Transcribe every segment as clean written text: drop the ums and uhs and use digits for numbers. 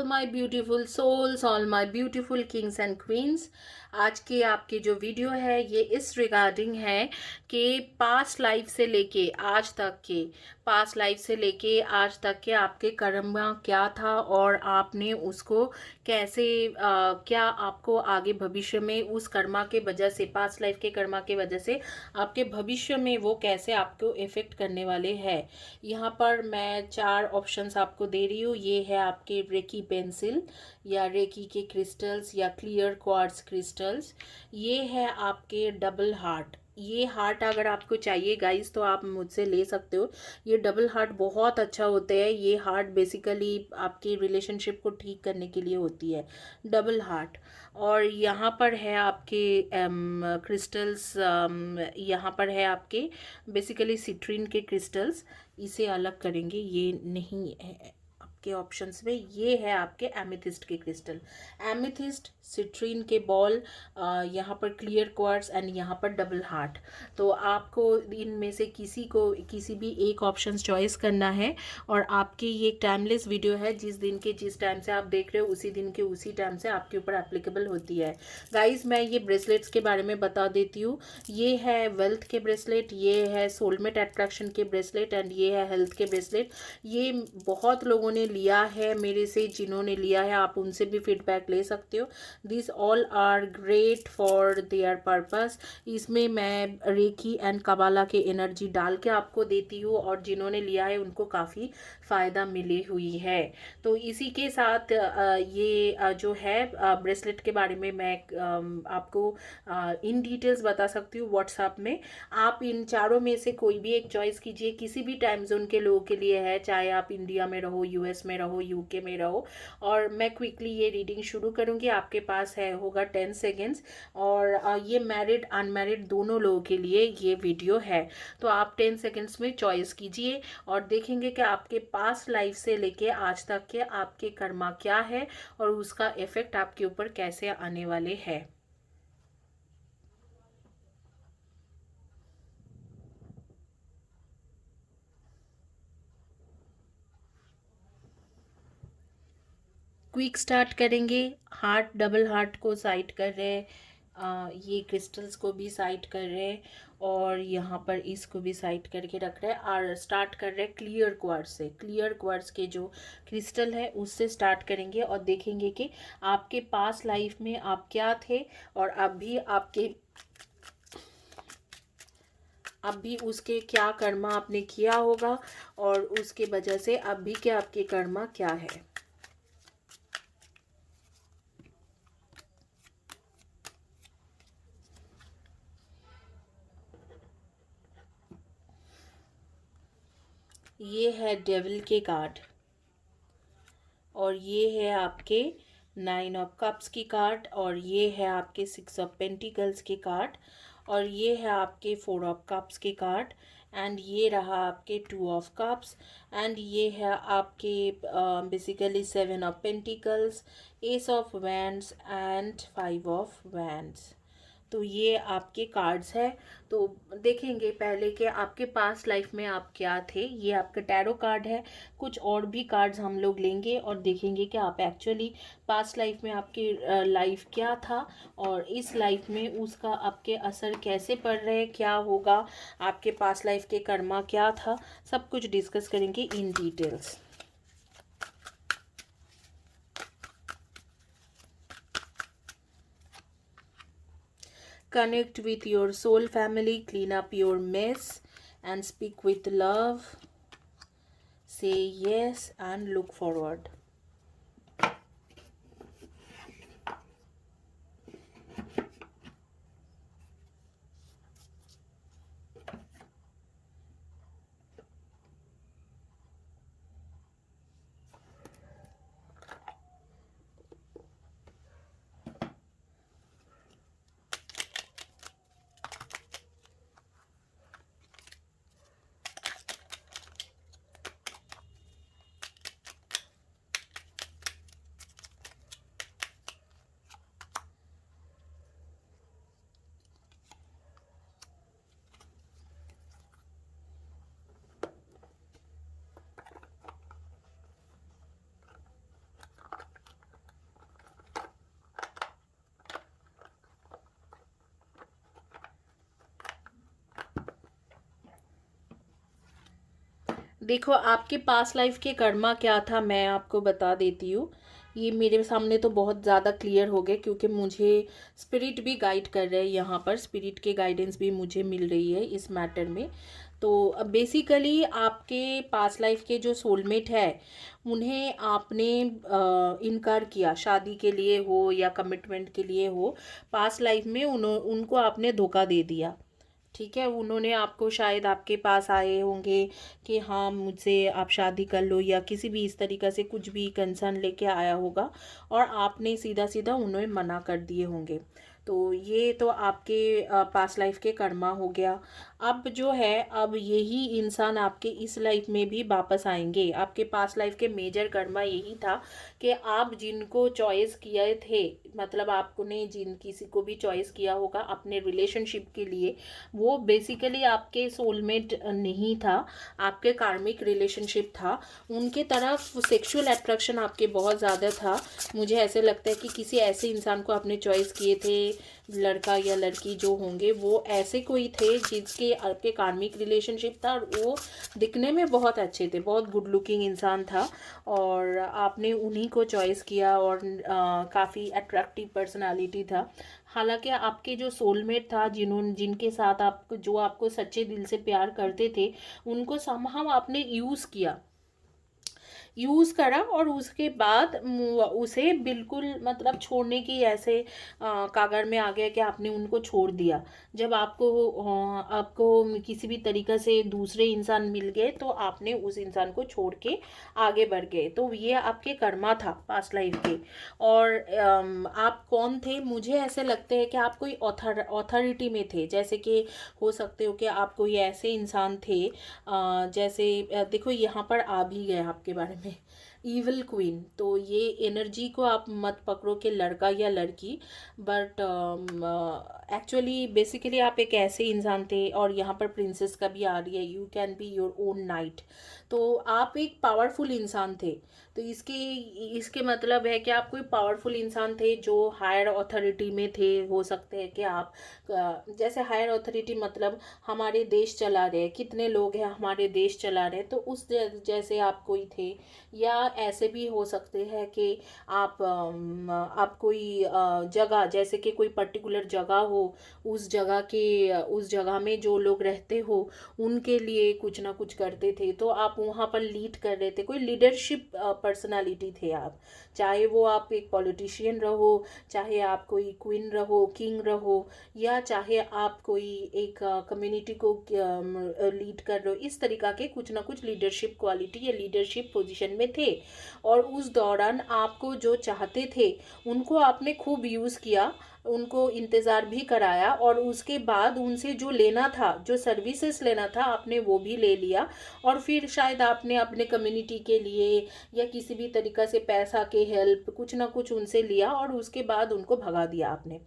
my beautiful souls, all my beautiful kings and queens। आज के आपके जो वीडियो है ये इस रिगार्डिंग है कि पास्ट लाइफ से लेके आज तक के आपके कर्म क्या था और आपने उसको कैसे क्या आपको आगे भविष्य में उस कर्मा के वजह से, पास्ट लाइफ के कर्मा के वजह से आपके भविष्य में वो कैसे आपको इफेक्ट करने वाले हैं। यहाँ पर मैं 4 ऑप्शंस आपको दे रही हूँ। ये है आपके रेकी पेंसिल या रेकी के क्रिस्टल्स या क्लियर क्वार्ट्ज क्रिस्टल्स। ये है आपके डबल हार्ट। ये हार्ट अगर आपको चाहिए गाइस तो आप मुझसे ले सकते हो। ये डबल हार्ट बहुत अच्छा होता है। ये हार्ट बेसिकली आपके रिलेशनशिप को ठीक करने के लिए होती है, डबल हार्ट। और यहाँ पर है आपके क्रिस्टल्स, यहाँ पर है आपके बेसिकली सिट्रीन के क्रिस्टल्स। इसे अलग करेंगे, ये नहीं है आपके ऑप्शंस में। ये है आपके एमेथिस्ट के क्रिस्टल, एमेथिस्ट, सिट्रीन के बॉल, यहाँ पर क्लियर क्वार्ट्ज एंड यहाँ पर डबल हार्ट। तो आपको इनमें से किसी भी एक ऑप्शन चॉइस करना है। और आपकी ये टाइमलेस वीडियो है, जिस टाइम से आप देख रहे हो उसी दिन के उसी टाइम से आपके ऊपर एप्लीकेबल होती है। गाइस मैं ये ब्रेसलेट्स के बारे में बता देती हूँ। ये है वेल्थ के ब्रेसलेट, ये है सोलमेट अट्रैक्शन के ब्रेसलेट एंड ये है हेल्थ के ब्रेसलेट। ये बहुत लोगों ने लिया है मेरे से, जिन्होंने लिया है आप उनसे भी फीडबैक ले सकते हो। This all are great for their purpose. इसमें मैं रेकी एंड कबाला के एनर्जी डाल के आपको देती हूँ और जिन्होंने लिया है उनको काफ़ी फ़ायदा मिली हुई है। तो इसी के साथ ये जो है ब्रेसलेट के बारे में मैं आपको इन डिटेल्स बता सकती हूँ व्हाट्सएप में। आप इन चारों में से कोई भी एक चॉइस कीजिए, किसी भी टाइम जोन के लोगों के लिए है, चाहे आप इंडिया में रहो, यूएस में रहो, यूके में रहो। और मैं क्विकली ये रीडिंग शुरू करूँगी। आपके पास है होगा 10 सेकेंड्स। और ये मैरिड अनमैरिड दोनों लोगों के लिए ये वीडियो है। तो आप 10 सेकेंड्स में चॉइस कीजिए और देखेंगे कि आपके पास्ट लाइफ से लेके आज तक के आपके कर्मा क्या है और उसका इफेक्ट आपके ऊपर कैसे आने वाले हैं। क्विक स्टार्ट करेंगे। हार्ट, डबल हार्ट को साइड कर रहे हैं, ये क्रिस्टल्स को भी साइड कर रहे हैं और यहाँ पर इसको भी साइड करके रख रहे हैं। और स्टार्ट कर रहे हैं क्लियर क्वार्ट्ज से। क्लियर क्वार्ट्ज के जो क्रिस्टल है उससे स्टार्ट करेंगे और देखेंगे कि आपके पास लाइफ में आप क्या थे और अभी उसके क्या कर्मा आपने किया होगा और उसके वजह से अभी के आपके कर्मा क्या है। ये है डेविल के कार्ड और ये है आपके 9 ऑफ कप्स की कार्ड और ये है आपके 6 ऑफ पेंटिकल्स के कार्ड और ये है आपके 4 ऑफ कप्स के कार्ड एंड ये रहा आपके 2 ऑफ कप्स एंड ये है आपके basically 7 of pentacles, S of wands and 5 of wands. तो ये आपके कार्ड्स है। तो देखेंगे पहले कि आपके पास्ट लाइफ में आप क्या थे। ये आपका टैरो कार्ड है। कुछ और भी कार्ड्स हम लोग लेंगे और देखेंगे कि आप एक्चुअली पास्ट लाइफ में आपकी लाइफ क्या था और इस लाइफ में उसका आपके असर कैसे पड़ रहे हैं, क्या होगा, आपके पास्ट लाइफ के कर्मा क्या था, सब कुछ डिस्कस करेंगे in details. Connect with your soul family, clean up your mess, and speak with love. Say yes and look forward. देखो, आपके पास्ट लाइफ के कर्मा क्या था, मैं आपको बता देती हूँ। ये मेरे सामने तो बहुत ज़्यादा क्लियर हो गए, क्योंकि मुझे स्पिरिट भी गाइड कर रहे हैं, यहाँ पर स्पिरिट के गाइडेंस भी मुझे मिल रही है इस मैटर में। तो अब बेसिकली आपके पास्ट लाइफ के जो सोलमेट है, उन्हें आपने इनकार किया, शादी के लिए हो या कमिटमेंट के लिए हो। पास्ट लाइफ में उनको आपने धोखा दे दिया। ठीक है, उन्होंने आपको शायद आपके पास आए होंगे कि हाँ मुझसे आप शादी कर लो, या किसी भी इस तरीक़ा से कुछ भी कंसर्न लेके आया होगा, और आपने सीधा सीधा उन्हें मना कर दिए होंगे। तो ये तो आपके पास्ट लाइफ के कर्मा हो गया। अब जो है, अब यही इंसान आपके इस लाइफ में भी वापस आएंगे। आपके पास्ट लाइफ के मेजर कर्मा यही था कि आप जिनको चॉइस किए थे, मतलब आपने जिन किसी को भी चॉइस किया होगा अपने रिलेशनशिप के लिए, वो बेसिकली आपके सोलमेट नहीं था, आपके कार्मिक रिलेशनशिप था। उनके तरफ सेक्सुअल अट्रैक्शन आपके बहुत ज़्यादा था। मुझे ऐसे लगता है कि किसी ऐसे इंसान को आपने चॉइस किए थे, लड़का या लड़की जो होंगे वो ऐसे कोई थे जिसके आपके कार्मिक रिलेशनशिप था, और वो दिखने में बहुत अच्छे थे, बहुत गुड लुकिंग इंसान था, और आपने उन्हीं को चॉइस किया, और काफ़ी अट्रैक्टिव पर्सनालिटी था। हालांकि आपके जो सोलमेट था, जिनके साथ आप जो आपको सच्चे दिल से प्यार करते थे, उनको समहाउ आपने यूज़ करा, और उसके बाद उसे बिल्कुल मतलब छोड़ने की ऐसे कागर में आ गया कि आपने उनको छोड़ दिया। जब आपको किसी भी तरीक़ा से दूसरे इंसान मिल गए, तो आपने उस इंसान को छोड़ के आगे बढ़ गए। तो ये आपके कर्मा था पास्ट लाइफ के। और आप कौन थे? मुझे ऐसे लगते हैं कि आप कोई ऑथोरिटी में थे, जैसे कि हो सकते हो कि आप कोई ऐसे इंसान थे, जैसे देखो यहाँ पर आ भी गए आपके बारे में, ईविल क्वीन। तो ये एनर्जी को आप मत पकड़ो कि लड़का या लड़की, बट एक्चुअली बेसिकली आप एक ऐसे इंसान थे, और यहाँ पर प्रिंसेस का भी आ रही है, you can be your own night. तो आप एक पावरफुल इंसान थे। तो इसके इसके मतलब है कि आप कोई पावरफुल इंसान थे जो हायर अथॉरिटी में थे। हो सकते हैं कि आप जैसे हायर अथॉरिटी मतलब हमारे देश चला रहे, कितने लोग हैं हमारे देश चला रहे, तो उस जैसे आप कोई थे। या ऐसे भी हो सकते हैं कि आप कोई जगह, जैसे कि कोई पर्टिकुलर जगह हो, उस जगह में जो लोग रहते हो उनके लिए कुछ ना कुछ करते थे, तो आप वहाँ पर लीड कर रहे थे, कोई लीडरशिप पर्सनालिटी थे आप। चाहे वो आप एक पॉलिटिशियन रहो, चाहे आप कोई क्वीन रहो, किंग रहो, या चाहे आप कोई एक कम्युनिटी को लीड कर रहे हो, इस तरीका के कुछ ना कुछ लीडरशिप क्वालिटी या लीडरशिप पोजीशन में थे। और उस दौरान आपको जो चाहते थे उनको आपने खूब यूज़ किया, उनको इंतज़ार भी कराया, और उसके बाद उनसे जो लेना था, जो सर्विसेज लेना था, आपने वो भी ले लिया। और फिर शायद आपने अपने कम्युनिटी के लिए या किसी भी तरीक़ा से पैसा के हेल्प कुछ ना कुछ उनसे लिया, और उसके बाद उनको भगा दिया आपने।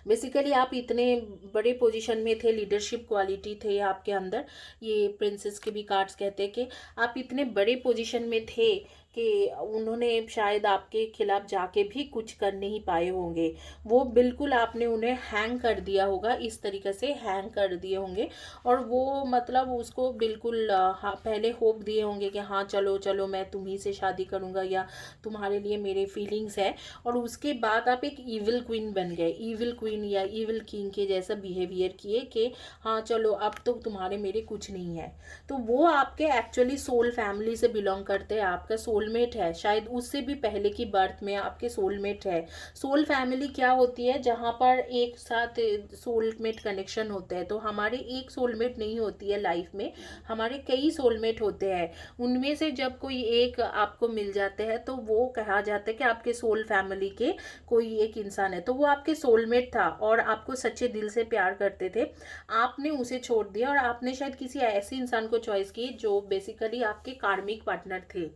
बेसिकली आप इतने बड़े पोजीशन में थे, लीडरशिप क्वालिटी थे आपके अंदर। ये प्रिंसेस के भी कार्ड्स कहते हैं कि आप इतने बड़े पोजीशन में थे कि उन्होंने शायद आपके खिलाफ जाके भी कुछ कर नहीं पाए होंगे। वो बिल्कुल आपने उन्हें हैंग कर दिया होगा, इस तरीके से हैंग कर दिए होंगे। और वो मतलब उसको बिल्कुल हाँ, पहले होप दिए होंगे कि हाँ चलो चलो मैं तुम्ही से शादी करूँगा, या तुम्हारे लिए मेरे फीलिंग्स है। और उसके बाद आप एक ईविल क्वीन बन गए, ईविल क्वीन या ईविल किंग के जैसा बिहेवियर किए कि हाँ चलो अब तो तुम्हारे मेरे कुछ नहीं है। तो वो आपके एक्चुअली सोल फैमिली से बिलोंग करते हैं, आपका सोलमेट है, शायद उससे भी पहले की बर्थ में आपके सोलमेट है। सोल फैमिली क्या होती है? जहाँ पर एक साथ सोलमेट कनेक्शन होते हैं। तो हमारे एक सोलमेट नहीं होती है लाइफ में, हमारे कई सोलमेट होते हैं। उनमें से जब कोई एक आपको मिल जाते हैं, तो वो कहा जाता है कि आपके सोल फैमिली के कोई एक इंसान है। तो वो आपके सोलमेट था, और आपको सच्चे दिल से प्यार करते थे। आपने उसे छोड़ दिया, और आपने शायद किसी ऐसे इंसान को चॉइस की जो बेसिकली आपके कार्मिक पार्टनर थे।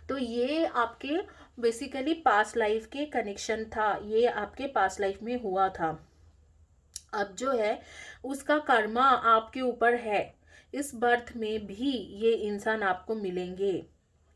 तो ये आपके बेसिकली पास्ट लाइफ के कनेक्शन था, ये आपके पास्ट लाइफ में हुआ था। अब जो है उसका कर्मा आपके ऊपर है, इस बर्थ में भी ये इंसान आपको मिलेंगे,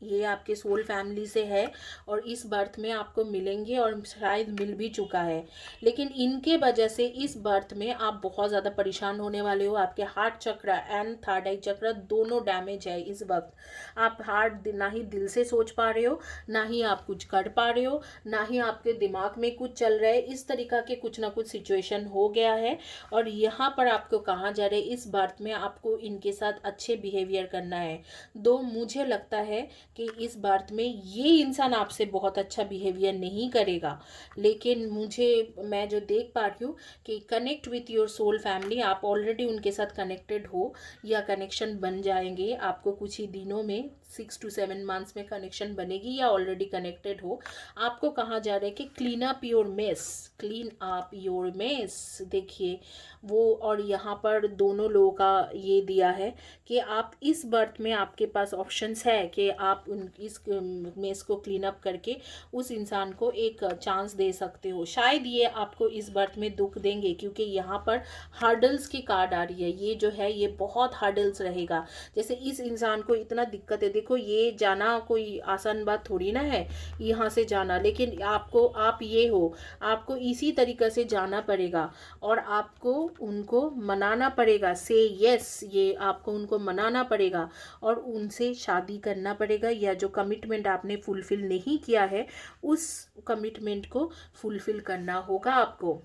ये आपके सोल फैमिली से है और इस बर्थ में आपको मिलेंगे और शायद मिल भी चुका है। लेकिन इनके वजह से इस बर्थ में आप बहुत ज़्यादा परेशान होने वाले हो। आपके हार्ट चक्र एंड थर्ड आई चक्र दोनों डैमेज है इस वक्त। आप हार्ट ना ही दिल से सोच पा रहे हो, ना ही आप कुछ कर पा रहे हो, ना ही आपके दिमाग में कुछ चल रहा है। इस तरीका के कुछ ना कुछ सिचुएशन हो गया है और यहाँ पर आपको कहा जा रहा है इस बर्थ में आपको इनके साथ अच्छे बिहेवियर करना है। दो मुझे लगता है कि इस बर्थ में ये इंसान आपसे बहुत अच्छा बिहेवियर नहीं करेगा, लेकिन मैं जो देख पा रही हूँ कि connect with your soul family, आप ऑलरेडी उनके साथ कनेक्टेड हो या कनेक्शन बन जाएंगे आपको कुछ ही दिनों में। 6 to 7 मंथ्स में कनेक्शन बनेगी या ऑलरेडी कनेक्टेड हो। आपको कहा जा रहा है कि clean up your mess, clean up your mess. देखिए वो, और यहाँ पर दोनों लोगों का ये दिया है कि आप इस बर्थ में आपके पास ऑप्शंस है कि आप इस मेस को क्लीन अप करके उस इंसान को एक चांस दे सकते हो। शायद ये आपको इस बर्थ में दुख देंगे क्योंकि यहाँ पर हर्डल्स की कार्ड आ रही है। ये जो है ये बहुत हर्डल्स रहेगा। जैसे इस इंसान को इतना दिक्कत है, देखो ये जाना कोई आसान बात थोड़ी ना है यहाँ से जाना, लेकिन आप ये हो, आपको इसी तरीके से जाना पड़ेगा और आपको उनको मनाना पड़ेगा। से यस, ये आपको उनको मनाना पड़ेगा और उनसे शादी करना पड़ेगा, या जो कमिटमेंट आपने फुलफिल नहीं किया है उस कमिटमेंट को फुलफिल करना होगा आपको।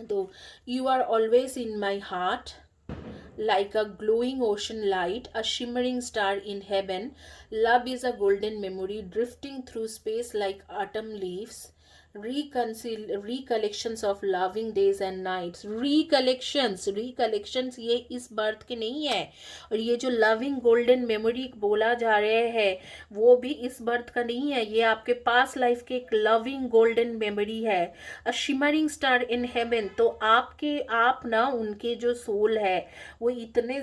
तो you are always in my heart like a glowing ocean light, a shimmering star in heaven. Love is a golden memory drifting through space like autumn leaves. Recollections of loving days and nights. Recollections ये इस birth के नहीं है। और ये जो loving golden memory बोला जा रहे हैं वो भी इस बर्थ का नहीं है। ये आपके पास लाइफ के एक लविंग गोल्डन मेमोरी है। अ शिमरिंग स्टार इन हेवन। तो आप ना उनके जो सोल है वो इतना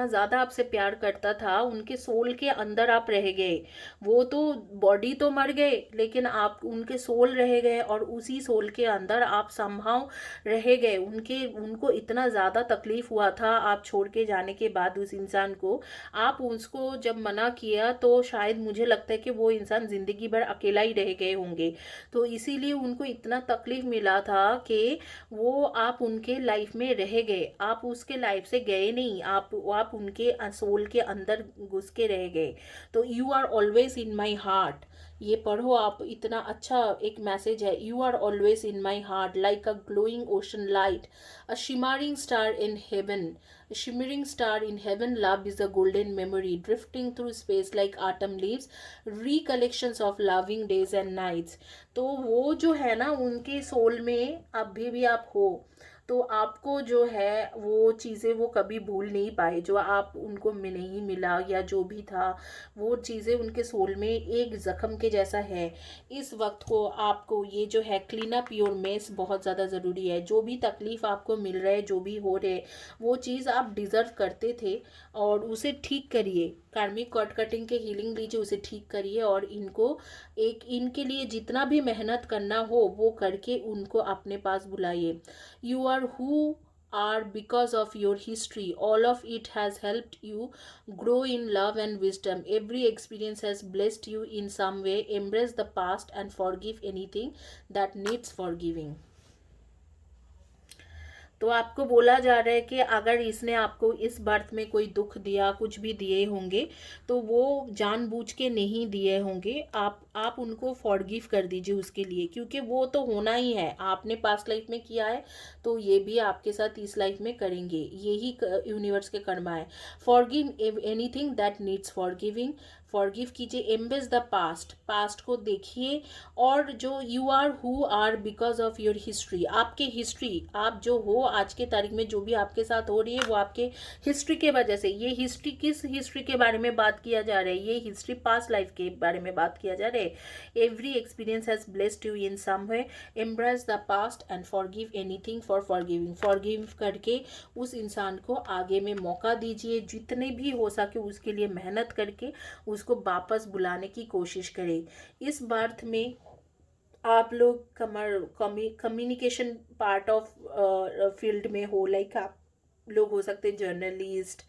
ज़्यादा आपसे प्यार करता था, उनके सोल के अंदर आप रह गए। वो तो बॉडी तो मर गए लेकिन आप उनके सोल रह गए और उसी सोल के अंदर आप समहाउ रह गए। उनको इतना ज़्यादा तकलीफ हुआ था आप छोड़ के जाने के बाद उस इंसान को। आप उसको जब मना किया तो शायद मुझे लगता है कि वो इंसान ज़िंदगी भर अकेला ही रह गए होंगे। तो इसीलिए उनको इतना तकलीफ मिला था कि वो आप उनके लाइफ में रह गए, आप उसके लाइफ से गए नहीं, आप उनके सोल के अंदर घुस के रह गए। तो you are always in my heart, ये पढ़ो आप, इतना अच्छा एक मैसेज है। You are always in my heart like a glowing ocean light, a shimmering star in heaven. Shimmering star in heaven, love is a golden memory drifting through space like autumn leaves, recollections of loving days and nights। तो वो जो है ना उनके soul में अभी भी आप हो, तो आपको जो है वो चीज़ें वो कभी भूल नहीं पाए जो आप उनको नहीं मिला या जो भी था। वो चीज़ें उनके सोल में एक ज़ख्म के जैसा है। इस वक्त को आपको ये जो है क्लीन अप योर मेस बहुत ज़्यादा ज़रूरी है। जो भी तकलीफ़ आपको मिल रहा है, जो भी हो रहे, वो चीज़ आप डिज़र्व करते थे और उसे ठीक करिए। कार्मिक कॉर्ड कटिंग के हीलिंग लीजिए, उसे ठीक करिए और इनके लिए जितना भी मेहनत करना हो वो करके उनको अपने पास बुलाइए। You are who are because of your history. All of it has helped you grow in love and wisdom. Every experience has blessed you in some way. Embrace the past and forgive anything that needs forgiving. तो आपको बोला जा रहा है कि अगर इसने आपको इस बर्थ में कोई दुख दिया, कुछ भी दिए होंगे, तो वो जानबूझ के नहीं दिए होंगे। आप उनको फॉरगिव कर दीजिए उसके लिए, क्योंकि वो तो होना ही है। आपने पास्ट लाइफ में किया है तो ये भी आपके साथ इस लाइफ में करेंगे, यही यूनिवर्स के कर्मा है। Forgive anything that needs forgiving. Forgive कीजिए। एम्ब्रेस द पास्ट, पास्ट को देखिए। और जो you are who are because of your history, आपके हिस्ट्री, आप जो हो आज के तारीख में जो भी आपके साथ हो रही है वो आपके हिस्ट्री के वजह से। ये हिस्ट्री किस हिस्ट्री के बारे में बात किया जा रहा है? ये हिस्ट्री पास्ट लाइफ के बारे में बात किया जा रहा है। Every experience has blessed you in some way. Embrace the past and forgive anything for forgiving. Forgive करके उस इंसान को आगे में मौका दीजिए, जितने भी हो सके उसके लिए मेहनत करके उसको वापस बुलाने की कोशिश करें। इस बर्थ में आप लोग कम्युनिकेशन पार्ट ऑफ फील्ड में हो, लाइक आप लोग हो सकते हैं जर्नलिस्ट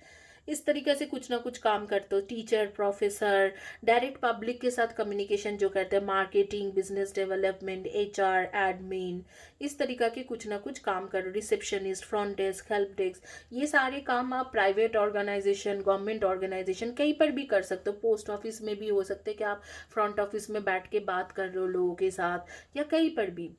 इस तरीके से कुछ ना कुछ काम करते हो, टीचर, प्रोफेसर, डायरेक्ट पब्लिक के साथ कम्युनिकेशन जो करते हैं, marketing, business development, HR, admin, इस तरीका के कुछ ना कुछ काम करो, receptionist, front desk, help desk, ये सारे काम आप प्राइवेट ऑर्गेनाइजेशन, गवर्नमेंट ऑर्गेनाइजेशन कहीं पर भी कर सकते हो। पोस्ट ऑफिस में भी हो सकते हैं कि आप फ्रंट ऑफिस में बैठ के बात कर रहे हो लोगों के साथ, या कहीं पर भी।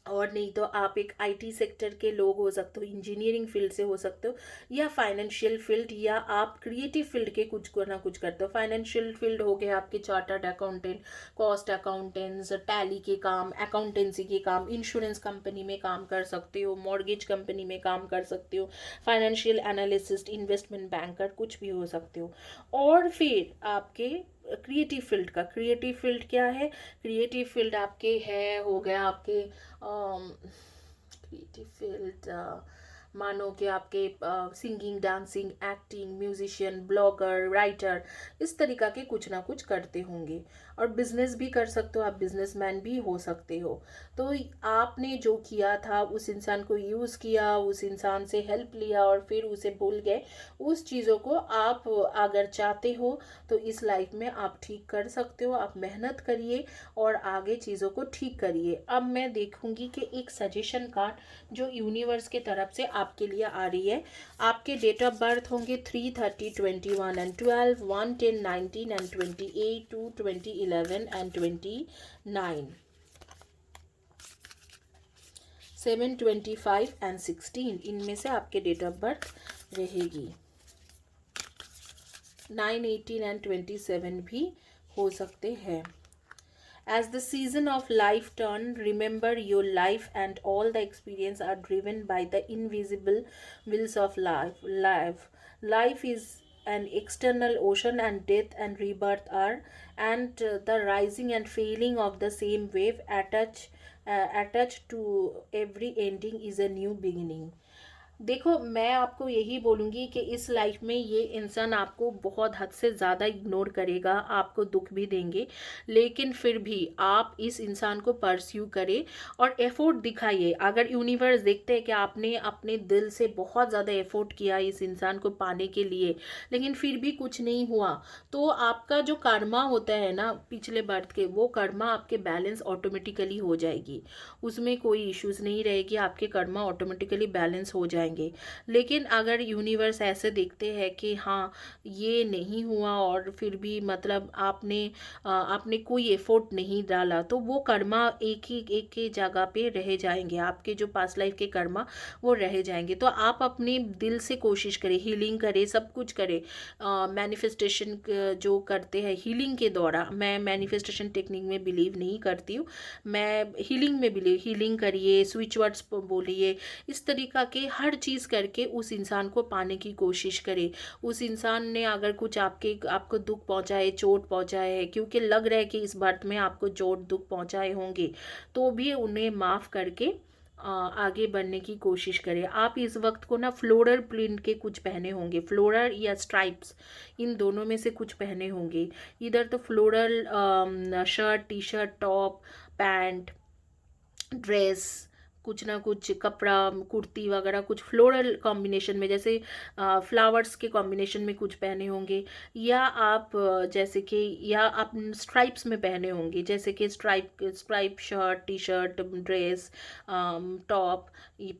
और नहीं तो आप एक आईटी सेक्टर के लोग हो सकते हो, इंजीनियरिंग फील्ड से हो सकते हो, या फाइनेंशियल फील्ड, या आप क्रिएटिव फील्ड के कुछ ना कुछ करते हो। फाइनेंशियल फील्ड हो गए आपके chartered accountant, cost accountants, tally के काम, अकाउंटेंसी के काम, इंश्योरेंस कंपनी में काम कर सकते हो, मॉर्गेज कंपनी में काम कर सकते हो, फाइनेंशियल एनालिसिस्ट, इन्वेस्टमेंट बैंकर, कुछ भी हो सकते हो। और फिर आपके क्रिएटिव फील्ड का, क्रिएटिव फील्ड क्या है, क्रिएटिव फील्ड आपके है, हो गया आपके क्रिएटिव फील्ड, मानो कि आपके singing, dancing, acting, musician, blogger, writer, इस तरीका के कुछ ना कुछ करते होंगे। और बिजनेस भी कर सकते हो, आप बिजनेसमैन भी हो सकते हो। तो आपने जो किया था, उस इंसान को यूज़ किया, उस इंसान से हेल्प लिया और फिर उसे भूल गए, उस चीज़ों को आप अगर चाहते हो तो इस लाइफ में आप ठीक कर सकते हो। आप मेहनत करिए और आगे चीज़ों को ठीक करिए। अब मैं देखूंगी कि एक सजेशन कार्ड जो यूनिवर्स के तरफ से आपके लिए आ रही है। आपके डेट ऑफ बर्थ होंगे 3, 30, 21 एंड 12, 1, 10, 19 एंड 28, 2, 20, 11 एंड 29, 7, 25 एंड 16, इनमें से आपके डेट ऑफ बर्थ रहेगी। 9, 18 एंड 27 भी हो सकते हैं। As the season of life turn, remember your life and all the experience are driven by the invisible wills of life. Life is an external ocean, and death and rebirth are, and the rising and failing of the same wave attached to every ending is a new beginning. देखो, मैं आपको यही बोलूँगी कि इस life में ये इंसान आपको बहुत हद से ज़्यादा इग्नोर करेगा, आपको दुख भी देंगे, लेकिन फिर भी आप इस इंसान को परस्यू करें और एफर्ट दिखाइए। अगर यूनिवर्स देखते हैं कि आपने अपने दिल से बहुत ज़्यादा एफर्ट किया इस इंसान को पाने के लिए, लेकिन फिर भी कुछ नहीं हुआ, तो आपका जो कर्मा होता है ना पिछले बर्थ के, वो कर्मा आपके बैलेंस ऑटोमेटिकली हो जाएगी, उसमें कोई इश्यूज़ नहीं रहेगी, आपके कर्मा ऑटोमेटिकली बैलेंस हो जाएंगे। लेकिन अगर यूनिवर्स ऐसे देखते हैं कि हाँ ये नहीं हुआ और फिर भी मतलब आपने कोई एफर्ट नहीं डाला, तो वो कर्मा एक ही जगह पे रह जाएंगे, आपके जो पास्ट लाइफ के कर्मा वो रह जाएंगे। तो आप अपने दिल से कोशिश करें, हीलिंग करें, सब कुछ करें। मैनिफेस्टेशन जो करते हैं हीलिंग के द्वारा, मैं मैनिफेस्टेशन टेक्निक में बिलीव नहीं करती हूँ, मैं हीलिंग में बिलीव, हीलिंग करिए, स्विच वर्ड्स बोलिए, इस तरीका के हर चीज़ करके उस इंसान को पाने की कोशिश करें। उस इंसान ने अगर कुछ आपको दुख पहुंचाए, चोट पहुंचाए है, क्योंकि लग रहा है कि इस बात में आपको चोट दुख पहुंचाए होंगे, तो भी उन्हें माफ़ करके आगे बढ़ने की कोशिश करें। आप इस वक्त को ना फ्लोरल प्रिंट के कुछ पहने होंगे, फ्लोरल या स्ट्राइप्स, इन दोनों में से कुछ पहने होंगे। इधर तो floral shirt, T shirt, top, pant, dress, कुछ ना कुछ कपड़ा, कुर्ती वगैरह, कुछ फ्लोरल कॉम्बिनेशन में, जैसे फ्लावर्स के कॉम्बिनेशन में कुछ पहने होंगे, या आप जैसे कि या आप स्ट्राइप्स में पहने होंगे, जैसे कि stripe shirt, T shirt, dress, top,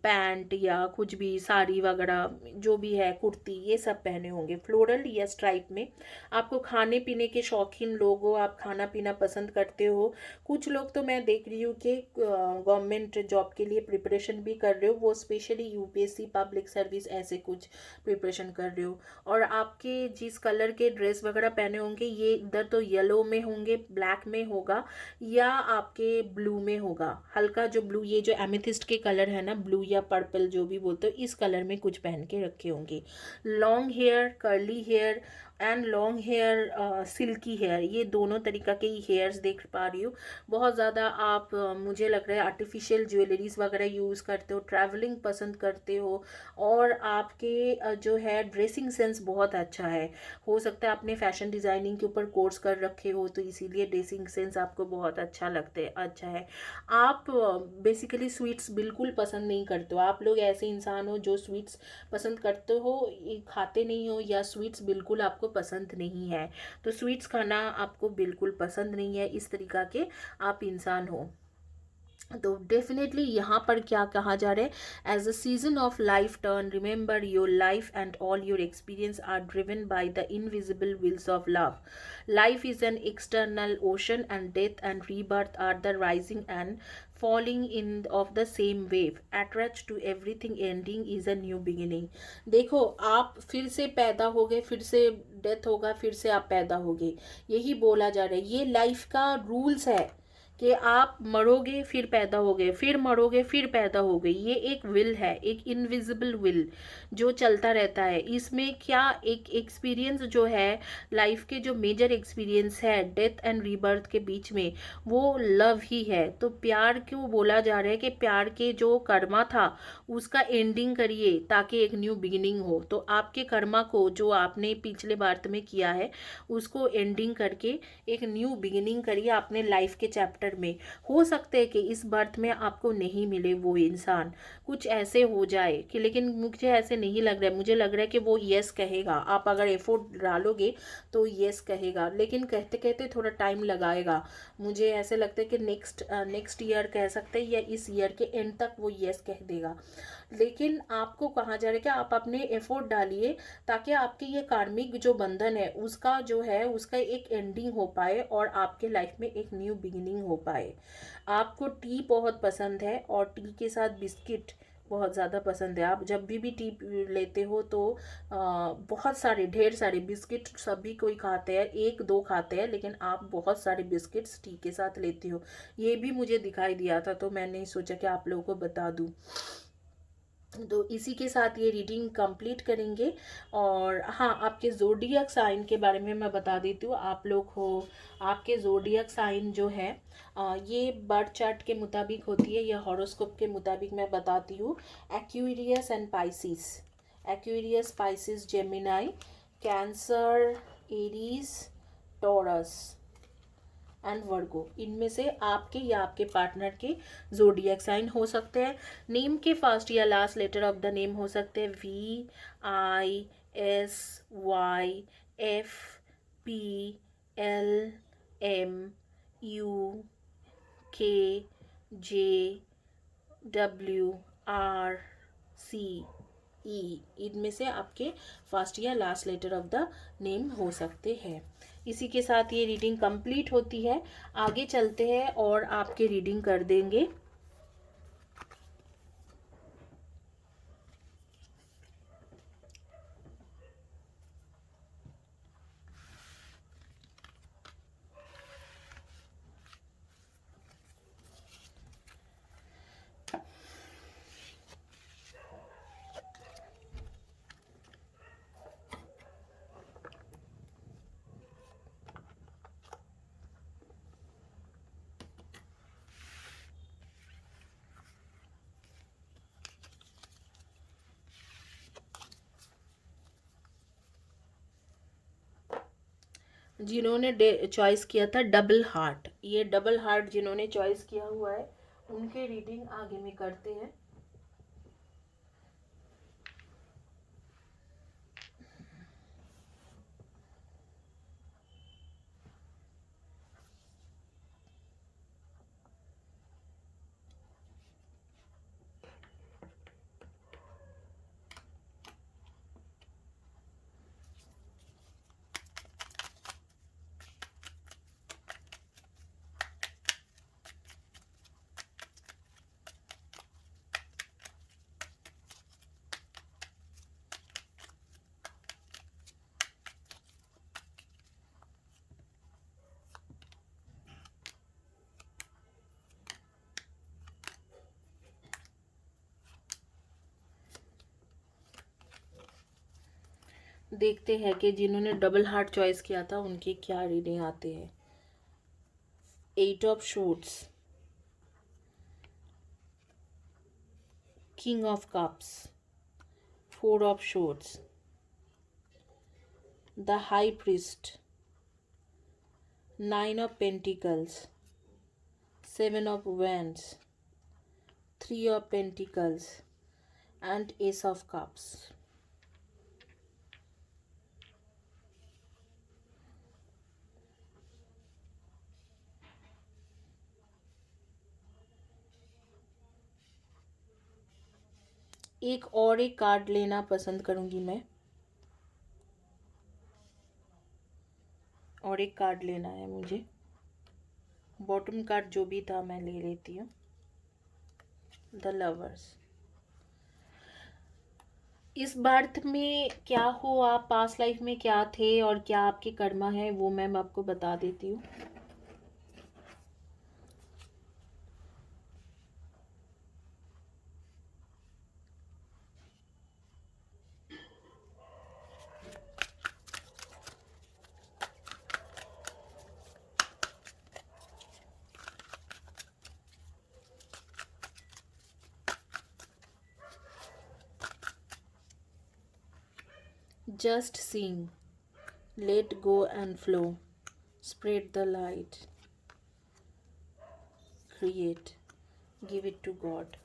pant, या कुछ भी साड़ी वगैरह जो भी है, कुर्ती, ये सब पहने होंगे फ्लोरल या स्ट्राइप में। आपको खाने पीने के शौकीन लोग हो, आप खाना पीना पसंद करते हो, कुछ लोग तो मैं देख रही हूँ कि गवर्नमेंट जॉब के लिए प्रिपरेशन भी कर रहे हो, वो स्पेशली यूपीएससी, पब्लिक सर्विस, ऐसे कुछ प्रिपरेशन कर रहे हो, और आपके जिस कलर के ड्रेस वगैरह पहने होंगे, ये इधर तो येलो में होंगे, ब्लैक में होगा, या आपके ब्लू में होगा, हल्का जो ब्लू, ये जो एमेथिस्ट के कलर है ना, ब्लू या पर्पल जो भी बोलते हो, इस कलर में कुछ पहन के रखे होंगे। Long hair, curly hair and long hair, silky hair, ये दोनों तरीका के हेयर्स देख पा रही हूँ। बहुत ज़्यादा आप मुझे लग रहा है आर्टिफिशियल ज्वेलरीज वगैरह यूज़ करते हो, ट्रैवलिंग पसंद करते हो, और आपके जो है ड्रेसिंग सेंस बहुत अच्छा है। हो सकता है आपने फैशन डिज़ाइनिंग के ऊपर कोर्स कर रखे हो, तो इसीलिए ड्रेसिंग सेंस आपको बहुत अच्छा है। आप बेसिकली स्वीट्स बिल्कुल पसंद नहीं करते हो। आप लोग ऐसे इंसान हो जो स्वीट्स पसंद करते हो, ये खाते नहीं हो, या स्वीट्स बिल्कुल आपको पसंद नहीं है। तो स्वीट्स खाना आपको बिल्कुल पसंद नहीं है, इस तरीका के आप इंसान हो। तो डेफिनेटली यहाँ पर क्या कहा जा रहा है, as a season of life turn remember your life and all your experience are driven by the invisible wills of love. Life is an external ocean and death and rebirth are the rising and falling in of the same wave, attached to everything ending is a new beginning। देखो, आप फिर से पैदा हो गए, फिर से death होगा, फिर से आप पैदा हो गए, यही बोला जा रहा है। ये लाइफ का रूल्स है कि आप मरोगे फिर पैदा हो गए, फिर मरोगे फिर पैदा हो गई। ये एक विल है, एक इनविजिबल विल जो चलता रहता है। इसमें क्या एक एक्सपीरियंस जो है, लाइफ के जो मेजर एक्सपीरियंस है डेथ एंड रीबर्थ के बीच में, वो लव ही है। तो प्यार क्यों बोला जा रहा है कि प्यार के जो कर्मा था उसका एंडिंग करिए ताकि एक न्यू बिगिनिंग हो। तो आपके कर्मा को जो आपने पिछले बार में किया है उसको एंडिंग करके एक न्यू बिगिनिंग करिए अपने लाइफ के चैप्टर में। हो सकता है कि इस बर्थ में आपको नहीं मिले वो इंसान, कुछ ऐसे हो जाए कि, लेकिन मुझे ऐसे नहीं लग रहा है। मुझे लग रहा है कि वो यस कहेगा, आप अगर एफर्ट डालोगे तो यस कहेगा, लेकिन कहते कहते थोड़ा टाइम लगाएगा। मुझे ऐसे लगता है कि नेक्स्ट ईयर कह सकते हैं, या इस ईयर के एंड तक वो यस कह देगा। लेकिन आपको कहा जा रहा है कि आप अपने एफर्ट डालिए ताकि आपके ये कार्मिक जो बंधन है उसका जो है उसका एक एंडिंग हो पाए और आपके लाइफ में एक न्यू बिगिनिंग हो पाए। आपको टी बहुत पसंद है और टी के साथ बिस्किट बहुत ज़्यादा पसंद है। आप जब भी टी लेते हो तो बहुत सारे ढेर सारे बिस्किट सभी कोई खाते हैं, एक दो खाते हैं, लेकिन आप बहुत सारे बिस्किट्स टी के साथ लेते हो। ये भी मुझे दिखाई दिया था, तो मैंने सोचा कि आप लोगों को बता दूं। तो इसी के साथ ये रीडिंग कंप्लीट करेंगे। और हाँ, आपके ज़ोडिएक साइन के बारे में मैं बता देती हूँ। आप लोग हो, आपके ज़ोडिएक साइन जो है ये बर्थ चार्ट के मुताबिक होती है या हॉरोस्कोप के मुताबिक मैं बताती हूँ। Aquarius and Pisces, Aquarius, Pisces, Gemini, cancer, Aries, taurus and वर्गो, इनमें से आपके या आपके पार्टनर के जोडियक साइन हो सकते हैं। नेम के फर्स्ट या last letter of the name हो सकते हैं VISYFPLMUKJWRCE, इनमें से आपके फर्स्ट या last letter of the name हो सकते हैं। इसी के साथ ये रीडिंग कंप्लीट होती है। आगे चलते हैं और आपके रीडिंग कर देंगे। जिन्होंने चॉइस किया था डबल हार्ट, ये डबल हार्ट जिन्होंने चॉइस किया हुआ है उनके रीडिंग आगे में करते हैं। देखते हैं कि जिन्होंने डबल हार्ट चॉइस किया था उनके क्या रीडिंग आते हैं। 8 of shoots, king of cups, 4 of shoots, the high priest, 9 of pentacles, 7 of wands, 3 of pentacles and ace of cups. एक कार्ड लेना पसंद करूंगी मैं, और एक कार्ड लेना है मुझे। बॉटम कार्ड जो भी था मैं ले लेती हूँ। The lovers. इस बर्थ में क्या हो आप, पास्ट लाइफ में क्या थे और क्या आपके कर्मा है, वो मैं आपको बता देती हूँ। Just sing, let go and flow, spread the light, create, give it to God.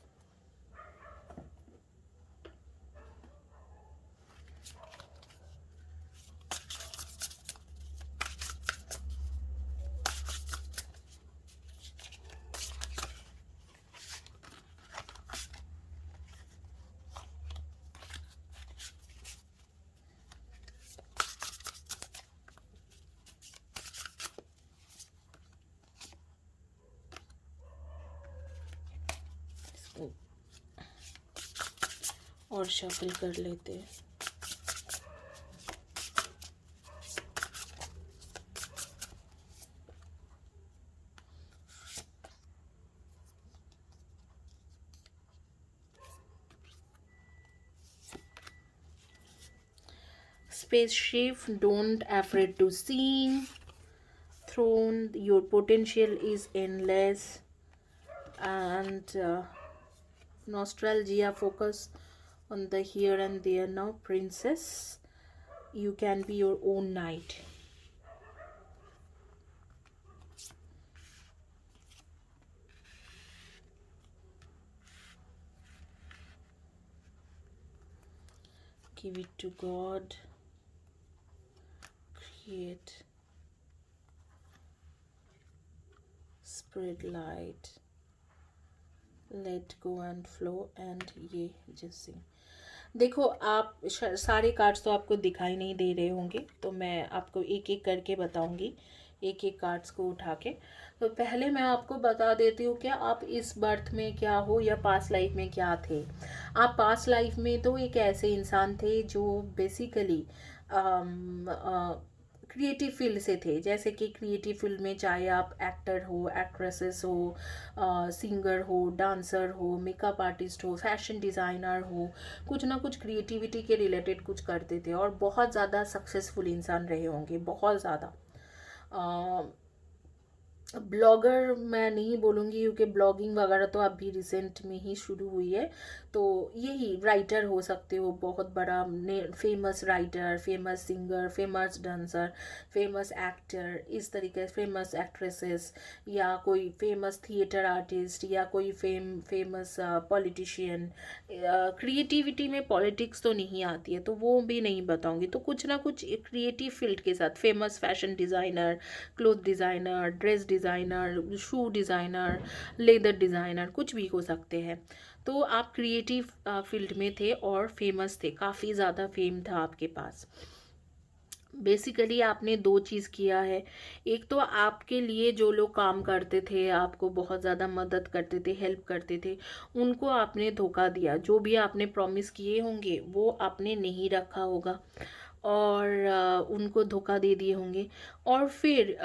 और शफल कर लेते हैं। Spaceship, don't afraid to sing. Throne, your potential is endless. And nostalgia, focus on the here and there now. Princess, you can be your own knight. Give it to God. Create. Spread light. Let go and flow. And ये जैसे देखो, आप सारे cards तो आपको दिखाई नहीं दे रहे होंगे, तो मैं आपको एक एक करके बताऊंगी, एक एक कार्ड्स को उठा के। तो पहले मैं आपको बता देती हूँ कि आप इस बर्थ में क्या हो या पास्ट लाइफ में क्या थे। आप पास्ट लाइफ में तो एक ऐसे इंसान थे जो बेसिकली क्रिएटिव फील्ड से थे। जैसे कि क्रिएटिव फील्ड में चाहे आप एक्टर हो, एक्ट्रेसेस हो, सिंगर हो, डांसर हो, मेकअप आर्टिस्ट हो, फैशन डिज़ाइनर हो, कुछ ना कुछ क्रिएटिविटी के रिलेटेड कुछ करते थे और बहुत ज़्यादा सक्सेसफुल इंसान रहे होंगे, बहुत ज़्यादा। ब्लॉगर मैं नहीं बोलूँगी क्योंकि ब्लॉगिंग वगैरह तो अभी रिसेंट में ही शुरू हुई है। तो यही राइटर हो सकते हो, बहुत बड़ा famous writer, famous singer, famous dancer, famous actor, इस तरीके से फेमस एक्ट्रेसेस, या कोई फेमस थिएटर आर्टिस्ट, या कोई फेमस पॉलिटिशियन। क्रिएटिविटी में पॉलिटिक्स तो नहीं आती है तो वो भी नहीं बताऊँगी। तो कुछ ना कुछ क्रिएटिव फील्ड के साथ, famous fashion designer, cloth designer, dress designer, shoe designer, leather designer, कुछ भी हो सकते हैं। तो आप क्रिएटिव फील्ड में थे और फेमस थे, काफ़ी ज़्यादा फेम था आपके पास। बेसिकली आपने दो चीज़ किया है। एक तो आपके लिए जो लोग काम करते थे, आपको बहुत ज़्यादा मदद करते थे, हेल्प करते थे, उनको आपने धोखा दिया। जो भी आपने प्रॉमिस किए होंगे वो आपने नहीं रखा होगा और उनको धोखा दे दिए होंगे। और फिर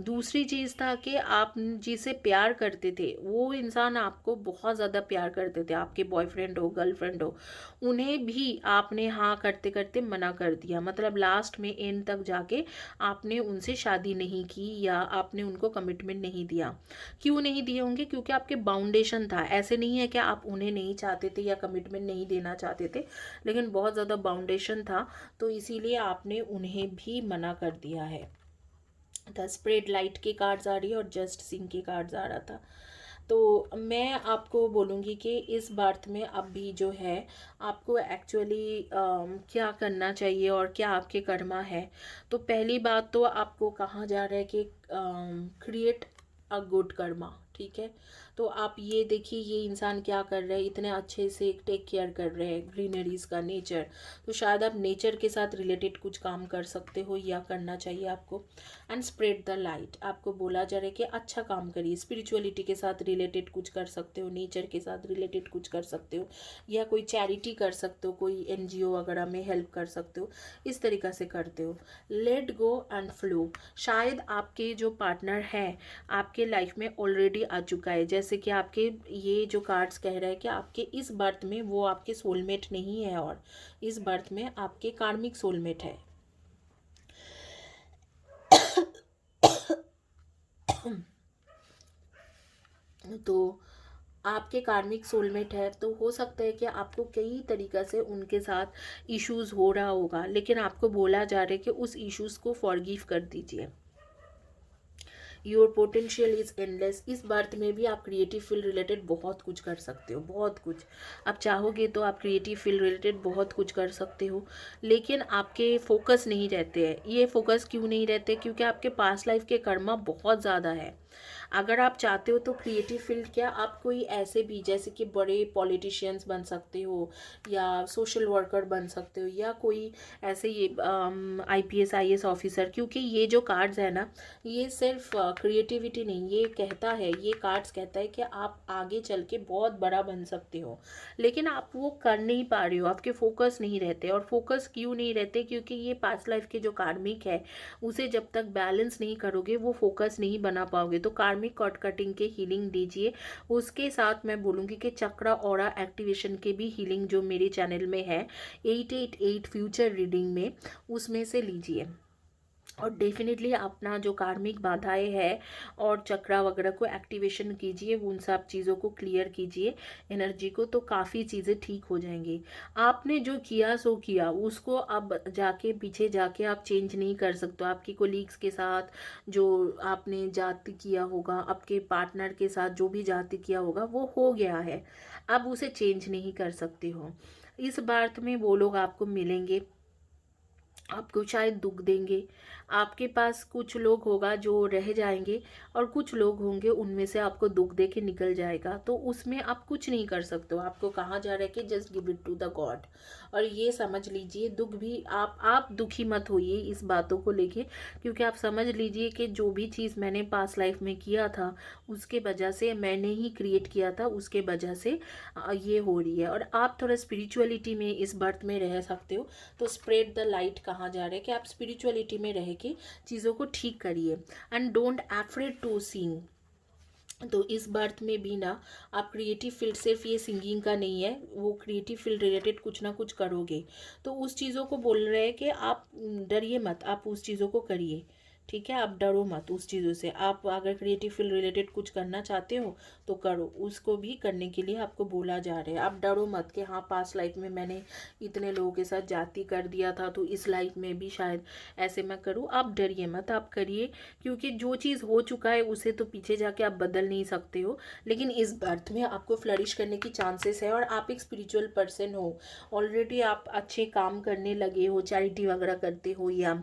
दूसरी चीज़ था कि आप जिसे प्यार करते थे वो इंसान आपको बहुत ज़्यादा प्यार करते थे, आपके बॉयफ्रेंड हो गर्लफ्रेंड हो, उन्हें भी आपने हाँ करते करते मना कर दिया, मतलब लास्ट में एंड तक जाके आपने उनसे शादी नहीं की या आपने उनको कमिटमेंट नहीं दिया। क्यों नहीं दिए होंगे? क्योंकि आपके बाउंडेशन था। ऐसे नहीं है कि आप उन्हें नहीं चाहते थे या कमिटमेंट नहीं देना चाहते थे, लेकिन बहुत ज़्यादा बाउंडेशन था, तो इसीलिए आपने उन्हें भी मना कर दिया है। द स्प्रेड लाइट के कार्ड्स आ रही है और जस्ट सिंह के कार्ड्स आ रहा था। तो मैं आपको बोलूँगी कि इस बात में अभी जो है आपको एक्चुअली क्या करना चाहिए और क्या आपके कर्मा है। तो पहली बात तो आपको कहा जा रहा है कि क्रिएट अ गुड कर्मा, ठीक है। तो आप ये देखिए ये इंसान क्या कर रहे हैं, इतने अच्छे से टेक केयर कर रहे हैं ग्रीनरीज का, नेचर, तो शायद आप नेचर के साथ रिलेटेड कुछ काम कर सकते हो या करना चाहिए आपको। एंड स्प्रेड द लाइट, आपको बोला जा रहा है कि अच्छा काम करिए, स्पिरिचुअलिटी के साथ रिलेटेड कुछ कर सकते हो, नेचर के साथ रिलेटेड कुछ कर सकते हो, या कोई चैरिटी कर सकते हो, कोई एनजीओ वगैरह में हेल्प कर सकते हो, इस तरीक़ा से करते हो। लेट गो एंड फ्लो, शायद आपके जो पार्टनर है आपके लाइफ में ऑलरेडी आ चुका है, जैसे कि आपके ये जो कार्ड्स कह रहा है कि आपके इस बर्थ में वो आपके सोलमेट नहीं है और इस बर्थ में आपके कार्मिक सोलमेट है। तो आपके कार्मिक सोलमेट है, तो हो सकता है कि आपको कई तरीक़ा से उनके साथ इश्यूज़ हो रहा होगा, लेकिन आपको बोला जा रहा है कि उस इश्यूज़ को फॉरगिव कर दीजिए। योर पोटेंशियल इज़ एंडलेस, इस बात में भी आप क्रिएटिव फील्ड रिलेटेड बहुत कुछ कर सकते हो, बहुत कुछ आप चाहोगे तो आप क्रिएटिव फील्ड रिलेटेड बहुत कुछ कर सकते हो, लेकिन आपके फोकस नहीं रहते हैं। ये फोकस क्यों नहीं रहते? क्योंकि आपके पास्ट लाइफ के कर्मा बहुत ज़्यादा है। अगर आप चाहते हो तो क्रिएटिव फील्ड क्या, आप कोई ऐसे भी जैसे कि बड़े पॉलिटिशियंस बन सकते हो या सोशल वर्कर बन सकते हो या कोई ऐसे ये आईपीएस आईएएस ऑफिसर, क्योंकि ये जो कार्ड्स है ना, ये सिर्फ क्रिएटिविटी नहीं, ये कहता है, ये कार्ड्स कहता है कि आप आगे चल के बहुत बड़ा बन सकते हो, लेकिन आप वो कर नहीं पा रहे हो, आपके फोकस नहीं रहते। और फोकस क्यों नहीं रहते? क्योंकि ये पास्ट लाइफ के जो कार्मिक है उसे जब तक बैलेंस नहीं करोगे वो फोकस नहीं बना पाओगे। तो कार्मिक कॉर्ड कटिंग के हीलिंग दीजिए, उसके साथ मैं बोलूँगी कि चक्रा ऑरा एक्टिवेशन के भी हीलिंग जो मेरे चैनल में है 888 फ्यूचर रीडिंग में, उसमें से लीजिए। और डेफिनेटली अपना जो कार्मिक बाधाएं है और चक्रा वगैरह को एक्टिवेशन कीजिए, उन सब चीज़ों को क्लियर कीजिए एनर्जी को, तो काफ़ी चीज़ें ठीक हो जाएंगी। आपने जो किया सो किया, उसको अब जाके पीछे जाके आप चेंज नहीं कर सकते। आपकी कोलीग्स के साथ जो आपने जाति किया होगा, आपके पार्टनर के साथ जो भी जाति किया होगा वो हो गया है, अब उसे चेंज नहीं कर सकते हो। इस बार में वो लोग आपको मिलेंगे, आपको शायद दुख देंगे, आपके पास कुछ लोग होगा जो रह जाएंगे और कुछ लोग होंगे उनमें से आपको दुख दे के निकल जाएगा, तो उसमें आप कुछ नहीं कर सकते हो। आपको कहा जा रहा है कि just give it to the God. और ये समझ लीजिए दुख भी आप दुखी मत होइए इस बातों को लेके, क्योंकि आप समझ लीजिए कि जो भी चीज़ मैंने पास्ट लाइफ में किया था उसके वजह से, मैंने ही क्रिएट किया था, उसके वजह से ये हो रही है। और आप थोड़ा स्पिरिचुअलिटी में इस बर्थ में रह सकते हो, तो स्प्रेड द लाइट कहा जा रहा है कि आप स्पिरिचुअलिटी में रह के चीज़ों को ठीक करिए। And don't afraid to sing. तो इस बर्थ में भी ना आप क्रिएटिव फील्ड, सिर्फ ये सिंगिंग का नहीं है, वो क्रिएटिव फील्ड रिलेटेड कुछ ना कुछ करोगे, तो उस चीज़ों को बोल रहे हैं कि आप डरिए मत, आप उस चीज़ों को करिए, ठीक है। आप डरो मत उस चीज़ों से। आप अगर क्रिएटिव फील्ड रिलेटेड कुछ करना चाहते हो तो करो, उसको भी करने के लिए आपको बोला जा रहा है। आप डरो मत कि हाँ पास्ट लाइफ में मैंने इतने लोगों के साथ जाति कर दिया था तो इस लाइफ में भी शायद ऐसे मैं करूँ। आप डरिए मत, आप करिए, क्योंकि जो चीज़ हो चुका है उसे तो पीछे जाके आप बदल नहीं सकते हो, लेकिन इस बर्थ में आपको फ्लरिश करने की चांसेस है। और आप एक स्पिरिचुअल पर्सन हो, ऑलरेडी आप अच्छे काम करने लगे हो, चैरिटी वगैरह करते हो या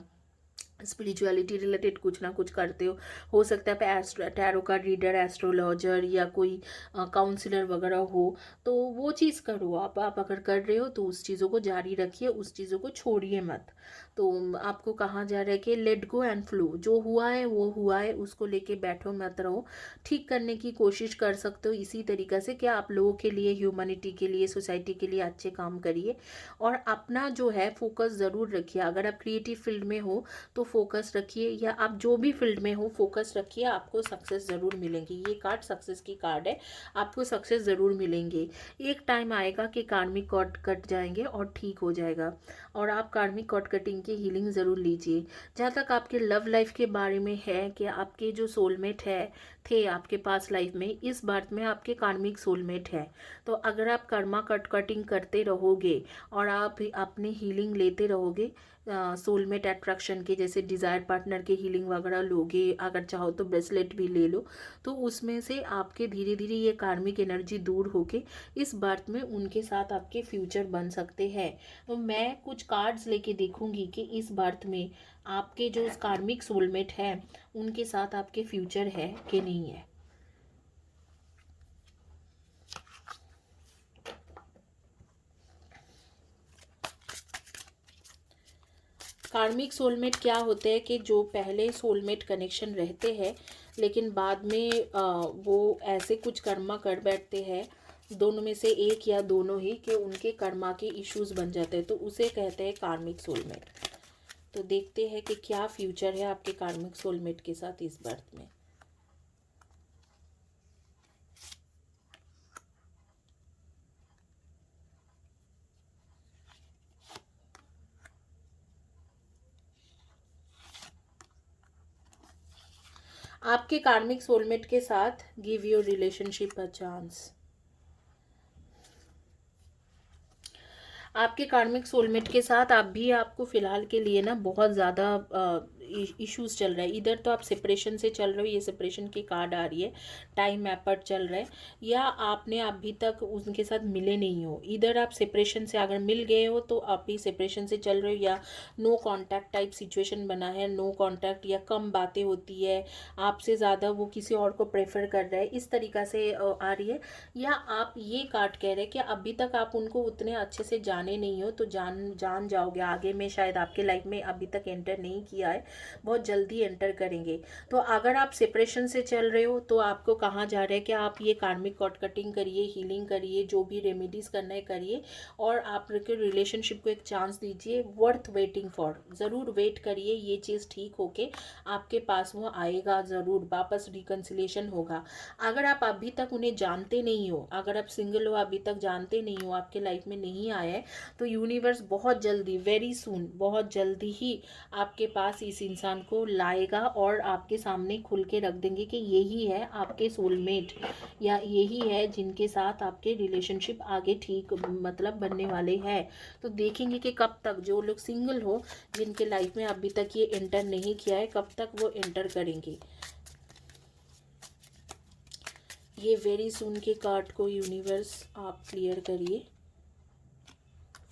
स्पिरिचुअलिटी रिलेटेड कुछ ना कुछ करते हो सकता है आप टैरो का रीडर, एस्ट्रोलॉजर या कोई काउंसलर वगैरह हो, तो वो चीज़ करो। आप अगर कर रहे हो तो उस चीज़ों को जारी रखिए, उस चीज़ों को छोड़िए मत। तो आपको कहा जा रहा है कि लेट गो एंड फ्लो, जो हुआ है वो हुआ है, उसको लेके बैठो मत रहो, ठीक करने की कोशिश कर सकते हो इसी तरीक़े से कि आप लोगों के लिए, ह्यूमैनिटी के लिए, सोसाइटी के लिए अच्छे काम करिए। और अपना जो है फोकस ज़रूर रखिए। अगर आप क्रिएटिव फील्ड में हो तो फोकस रखिए, या आप जो भी फील्ड में हो फोकस रखिए, आपको सक्सेस ज़रूर मिलेंगी। ये कार्ड सक्सेस की कार्ड है, आपको सक्सेस ज़रूर मिलेंगे। एक टाइम आएगा कि कार्मिक कॉर्ड कट जाएंगे और ठीक हो जाएगा, और आप कार्मिक कॉर्ड कटिंग की हीलिंग ज़रूर लीजिए। जहाँ तक आपके लव लाइफ के बारे में है कि आपके जो सोलमेट है थे आपके पास लाइफ में, इस बर्थ में आपके कार्मिक सोलमेट है। तो अगर आप कर्मा कटिंग करते रहोगे और आप अपने हीलिंग लेते रहोगे, सोलमेट अट्रैक्शन के जैसे डिज़ायर पार्टनर के हीलिंग वगैरह लोगे, अगर चाहो तो ब्रेसलेट भी ले लो, तो उसमें से आपके धीरे धीरे ये कार्मिक एनर्जी दूर होके इस बर्थ में उनके साथ आपके फ्यूचर बन सकते हैं। तो मैं कुछ कार्ड्स लेके देखूंगी कि इस बर्थ में आपके जो कार्मिक सोलमेट है उनके साथ आपके फ्यूचर है कि नहीं है। कार्मिक सोलमेट क्या होते हैं कि जो पहले सोलमेट कनेक्शन रहते हैं लेकिन बाद में वो ऐसे कुछ कर्मा कर बैठते हैं, दोनों में से एक या दोनों ही, कि उनके कर्मा के इश्यूज बन जाते हैं, तो उसे कहते हैं कार्मिक सोलमेट। तो देखते हैं कि क्या फ्यूचर है आपके कार्मिक सोलमेट के साथ इस बर्थ में। आपके कार्मिक सोलमेट के साथ give your relationship a chance. आपके कार्मिक सोलमेट के साथ आप भी, आपको फिलहाल के लिए ना बहुत ज़्यादा इश्यूज चल रहा है। इधर तो आप सेपरेशन से चल रहे हो, ये सेपरेशन की कार्ड आ रही है, टाइम एफर्ट चल रहा है, या आपने अभी तक उनके साथ मिले नहीं हो। इधर आप सेपरेशन से अगर मिल गए हो तो आप भी सेपरेशन से चल रहे हो, या नो कांटेक्ट टाइप सिचुएशन बना है, नो कांटेक्ट या कम बातें होती है, आपसे ज़्यादा वो किसी और को प्रेफर कर रहा है, इस तरीक़ा से आ रही है। या आप ये कार्ड कह रहे हैं कि अभी तक आप उनको उतने अच्छे से जाने नहीं हो, तो जान जान जाओगे आगे में, शायद आपके लाइफ में अभी तक एंटर नहीं किया है, बहुत जल्दी एंटर करेंगे। तो अगर आप सेपरेशन से चल रहे हो तो आपको कहा जा रहा है कि आप ये कार्मिक कॉर्ड कटिंग करिए, हीलिंग करिए, जो भी रेमेडीज करना है करिए, और आपके रिलेशनशिप को एक चांस दीजिए। वर्थ वेटिंग फॉर, ज़रूर वेट करिए, ये चीज़ ठीक होके आपके पास वो आएगा, ज़रूर वापस रिकन्सिलेशन होगा। अगर आप अभी तक उन्हें जानते नहीं हो, अगर आप सिंगल हो, अभी तक जानते नहीं हो, आपके लाइफ में नहीं आया है, तो यूनिवर्स बहुत जल्दी, वेरी सून, बहुत जल्दी ही आपके पास इस इंसान को लाएगा और आपके सामने खुल के रख देंगे कि यही है आपके सोलमेट, या यही है जिनके साथ आपके रिलेशनशिप आगे ठीक मतलब बनने वाले हैं। तो देखेंगे कि कब तक जो लोग सिंगल हो, जिनके लाइफ में अभी तक ये एंटर नहीं किया है, कब तक वो एंटर करेंगे। ये वेरी सुन के कार्ड को यूनिवर्स आप क्लियर करिए।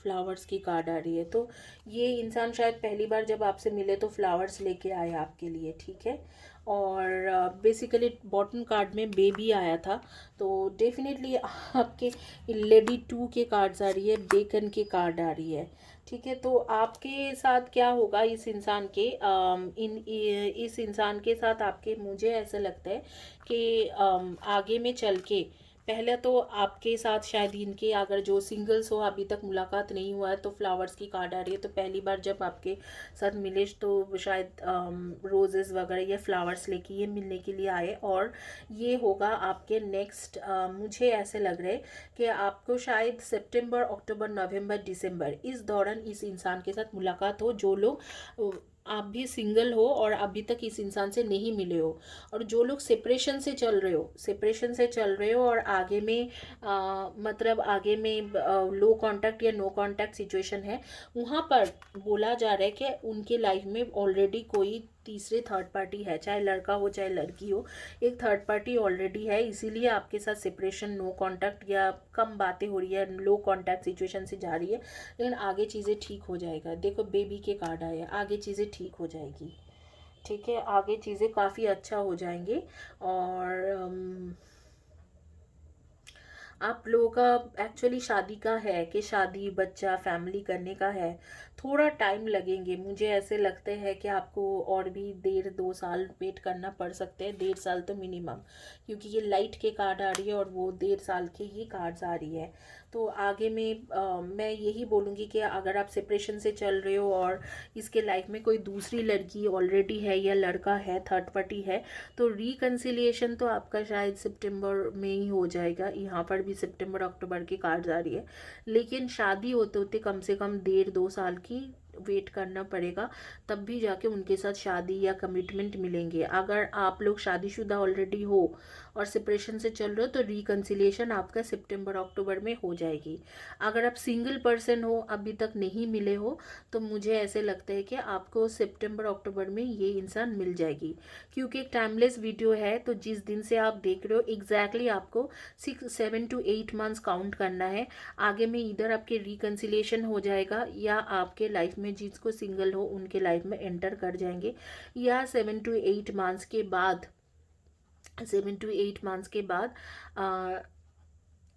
फ्लावर्स की कार्ड आ रही है, तो ये इंसान शायद पहली बार जब आपसे मिले तो फ्लावर्स लेके आए आपके लिए, ठीक है। और बेसिकली बॉटम कार्ड में बेबी आया था, तो डेफिनेटली आपके लेडी 2 के कार्ड्स आ रही है, बेकन की कार्ड आ रही है, ठीक है। तो आपके साथ क्या होगा इस इंसान के, इस इंसान के साथ आपके, मुझे ऐसा लगता है कि आगे में चल के, पहले तो आपके साथ शायद इनके, अगर जो सिंगल्स हो अभी तक मुलाकात नहीं हुआ है, तो फ्लावर्स की कार्ड आ रही है, तो पहली बार जब आपके साथ मिले तो शायद रोजेस वगैरह या फ्लावर्स लेके ये मिलने के लिए आए, और ये होगा आपके नेक्स्ट, मुझे ऐसे लग रहा है कि आपको शायद सितंबर, अक्टूबर, नवंबर, दिसंबर, इस दौरान इस इंसान के साथ मुलाकात हो। जो लोग आप भी सिंगल हो और अभी तक इस इंसान से नहीं मिले हो, और जो लोग सेपरेशन से चल रहे हो, सेपरेशन से चल रहे हो, और आगे में मतलब आगे में लो कांटेक्ट या नो कांटेक्ट सिचुएशन है, वहाँ पर बोला जा रहा है कि उनके लाइफ में ऑलरेडी कोई तीसरे थर्ड पार्टी है, चाहे लड़का हो चाहे लड़की हो, एक थर्ड पार्टी ऑलरेडी है, इसीलिए आपके साथ सेपरेशन, नो कांटेक्ट या कम बातें हो रही है, लो कांटेक्ट सिचुएशन से जा रही है, लेकिन आगे चीज़ें ठीक हो जाएगा। देखो बेबी के कार्ड आए, आगे चीज़ें ठीक हो जाएगी, ठीक है, आगे चीज़ें काफ़ी अच्छा हो जाएंगे। और आप लोगों का एक्चुअली शादी का है कि शादी बच्चा फैमिली करने का है, थोड़ा टाइम लगेंगे। मुझे ऐसे लगते हैं कि आपको और भी 1.5-2 साल वेट करना पड़ सकते हैं, 1.5 साल तो मिनिमम, क्योंकि ये लाइट के कार्ड आ रही है और वो 1.5 साल के ही कार्ड्स आ रही है। तो आगे में मैं यही बोलूँगी कि अगर आप सेपरेशन से चल रहे हो और इसके लाइफ में कोई दूसरी लड़की ऑलरेडी है या लड़का है, थर्ड पार्टी है, तो रिकन्सिलिएशन तो आपका शायद सितंबर में ही हो जाएगा। यहाँ पर भी सितंबर अक्टूबर की कार्ड आ रही है, लेकिन शादी होते होते कम से कम 1.5-2 साल की वेट करना पड़ेगा, तब भी जाके उनके साथ शादी या कमिटमेंट मिलेंगे। अगर आप लोग शादीशुदा ऑलरेडी हो और सेपरेशन से चल रहे हो तो रिकन्सिलिएशन आपका सितंबर अक्टूबर में हो जाएगी। अगर आप सिंगल पर्सन हो, अभी तक नहीं मिले हो, तो मुझे ऐसे लगता है कि आपको सितंबर अक्टूबर में ये इंसान मिल जाएगी, क्योंकि एक टाइमलेस वीडियो है। तो जिस दिन से आप देख रहे हो एग्जैक्टली आपको 7 to 8 मंथ्स काउंट करना है। आगे में इधर आपके रिकन्सिलिएशन हो जाएगा, या आपके लाइफ में जिसको सिंगल हो उनके लाइफ में एंटर कर जाएंगे, या 7 to 8 मंथ्स के बाद 7 to 8 मंथ्स के बाद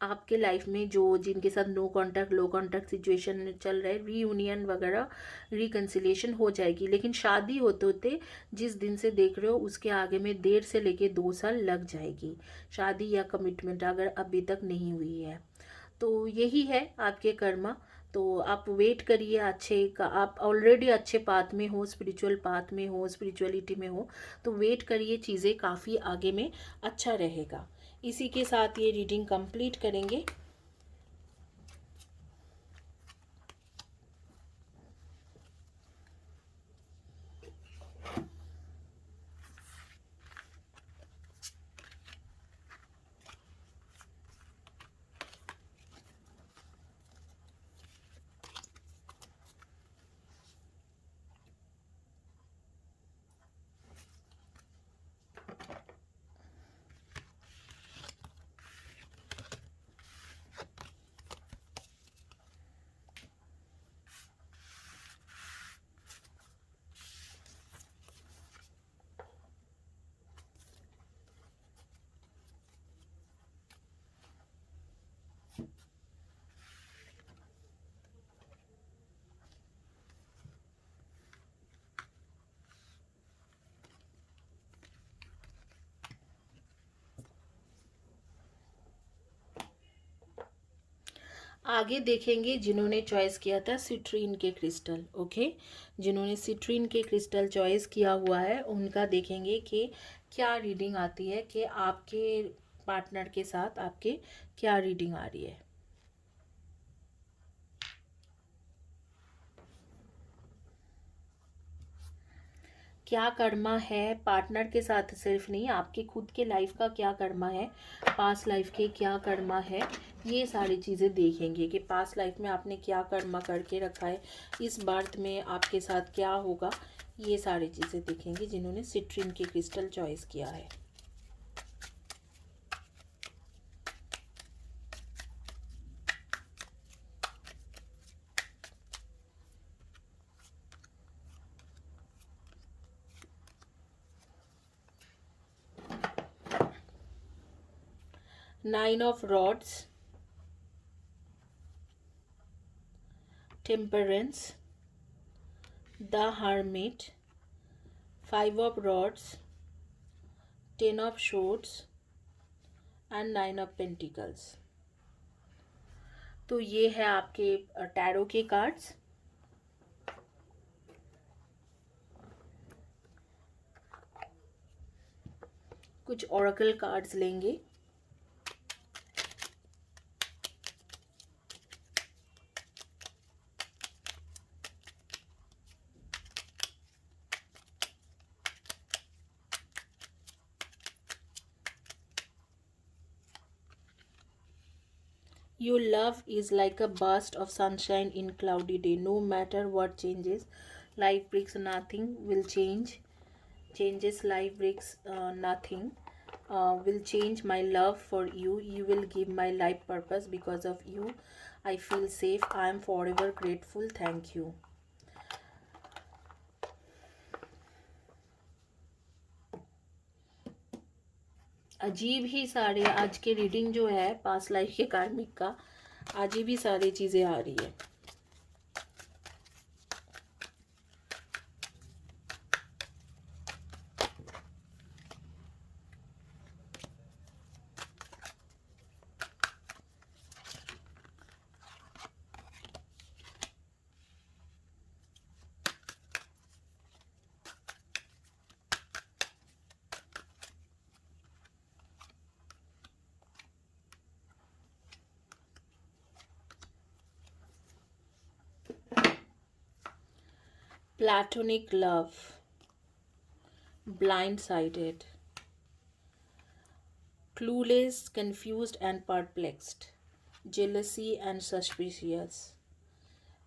आपके लाइफ में जो जिनके साथ नो कांटेक्ट लो कांटेक्ट सिचुएशन चल रहा है, रीयूनियन वगैरह रिकन्सिलिएशन हो जाएगी। लेकिन शादी होते होते जिस दिन से देख रहे हो उसके आगे में 1.5 से लेके 2 साल लग जाएगी, शादी या कमिटमेंट अगर अभी तक नहीं हुई है। तो यही है आपके कर्मा। तो आप वेट करिए अच्छे का, आप ऑलरेडी अच्छे पाथ में हो, स्पिरिचुअल पाथ में हो, स्पिरिचुअलिटी में हो, तो वेट करिए, चीज़ें काफ़ी आगे में अच्छा रहेगा। इसी के साथ ये रीडिंग कंप्लीट करेंगे। आगे देखेंगे जिन्होंने चॉइस किया था सिट्रीन के क्रिस्टल। ओके, जिन्होंने सिट्रीन के क्रिस्टल चॉइस किया हुआ है उनका देखेंगे कि क्या रीडिंग आती है, कि आपके पार्टनर के साथ आपके क्या रीडिंग आ रही है। क्या कर्मा है पार्टनर के साथ, सिर्फ नहीं, आपके खुद के लाइफ का क्या कर्मा है, पास्ट लाइफ के क्या कर्मा है, ये सारी चीज़ें देखेंगे कि पास्ट लाइफ में आपने क्या कर्मा करके रखा है, इस बर्थ में आपके साथ क्या होगा, ये सारी चीज़ें देखेंगे जिन्होंने सिट्रीन के क्रिस्टल चॉइस किया है। Nine of rods, temperance, the hermit, 5 of rods, 10 of swords and 9 of pentacles। तो ये है आपके टैरो के कार्ड्स। कुछ ओरेकल कार्ड्स लेंगे। Your love is like a burst of sunshine in cloudy day. No matter what changes, life brings nothing will change. Changes life brings nothing will change my love for you. You will give my life purpose because of you. I feel safe. I am forever grateful. Thank you. अजीब ही सारे आज के reading जो है past life के कार्मिक का, अजीब ही सारी चीज़ें आ रही है। Platonic love, blindsided, clueless, confused and perplexed, jealousy and suspicious,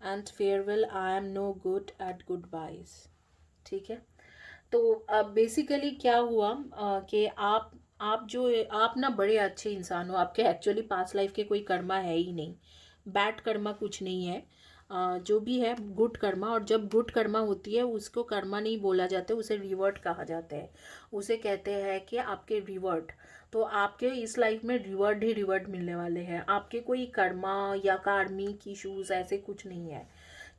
and farewell, I am no good at goodbyes। ठीक है। तो अब बेसिकली क्या हुआ कि आप जो आप ना बड़े अच्छे इंसान हो, आपके एक्चुअली पास्ट लाइफ के कोई कर्मा है ही नहीं, बैड कर्मा कुछ नहीं है। जो भी है गुड कर्मा, और जब गुड कर्मा होती है उसको कर्मा नहीं बोला जाता, उसे रिवर्ट कहा जाता है। उसे कहते हैं कि आपके रिवर्ट। तो आपके इस लाइफ में रिवर्ट ही रिवर्ट मिलने वाले हैं, आपके कोई कर्मा या कार्मिक इश्यूज ऐसे कुछ नहीं है।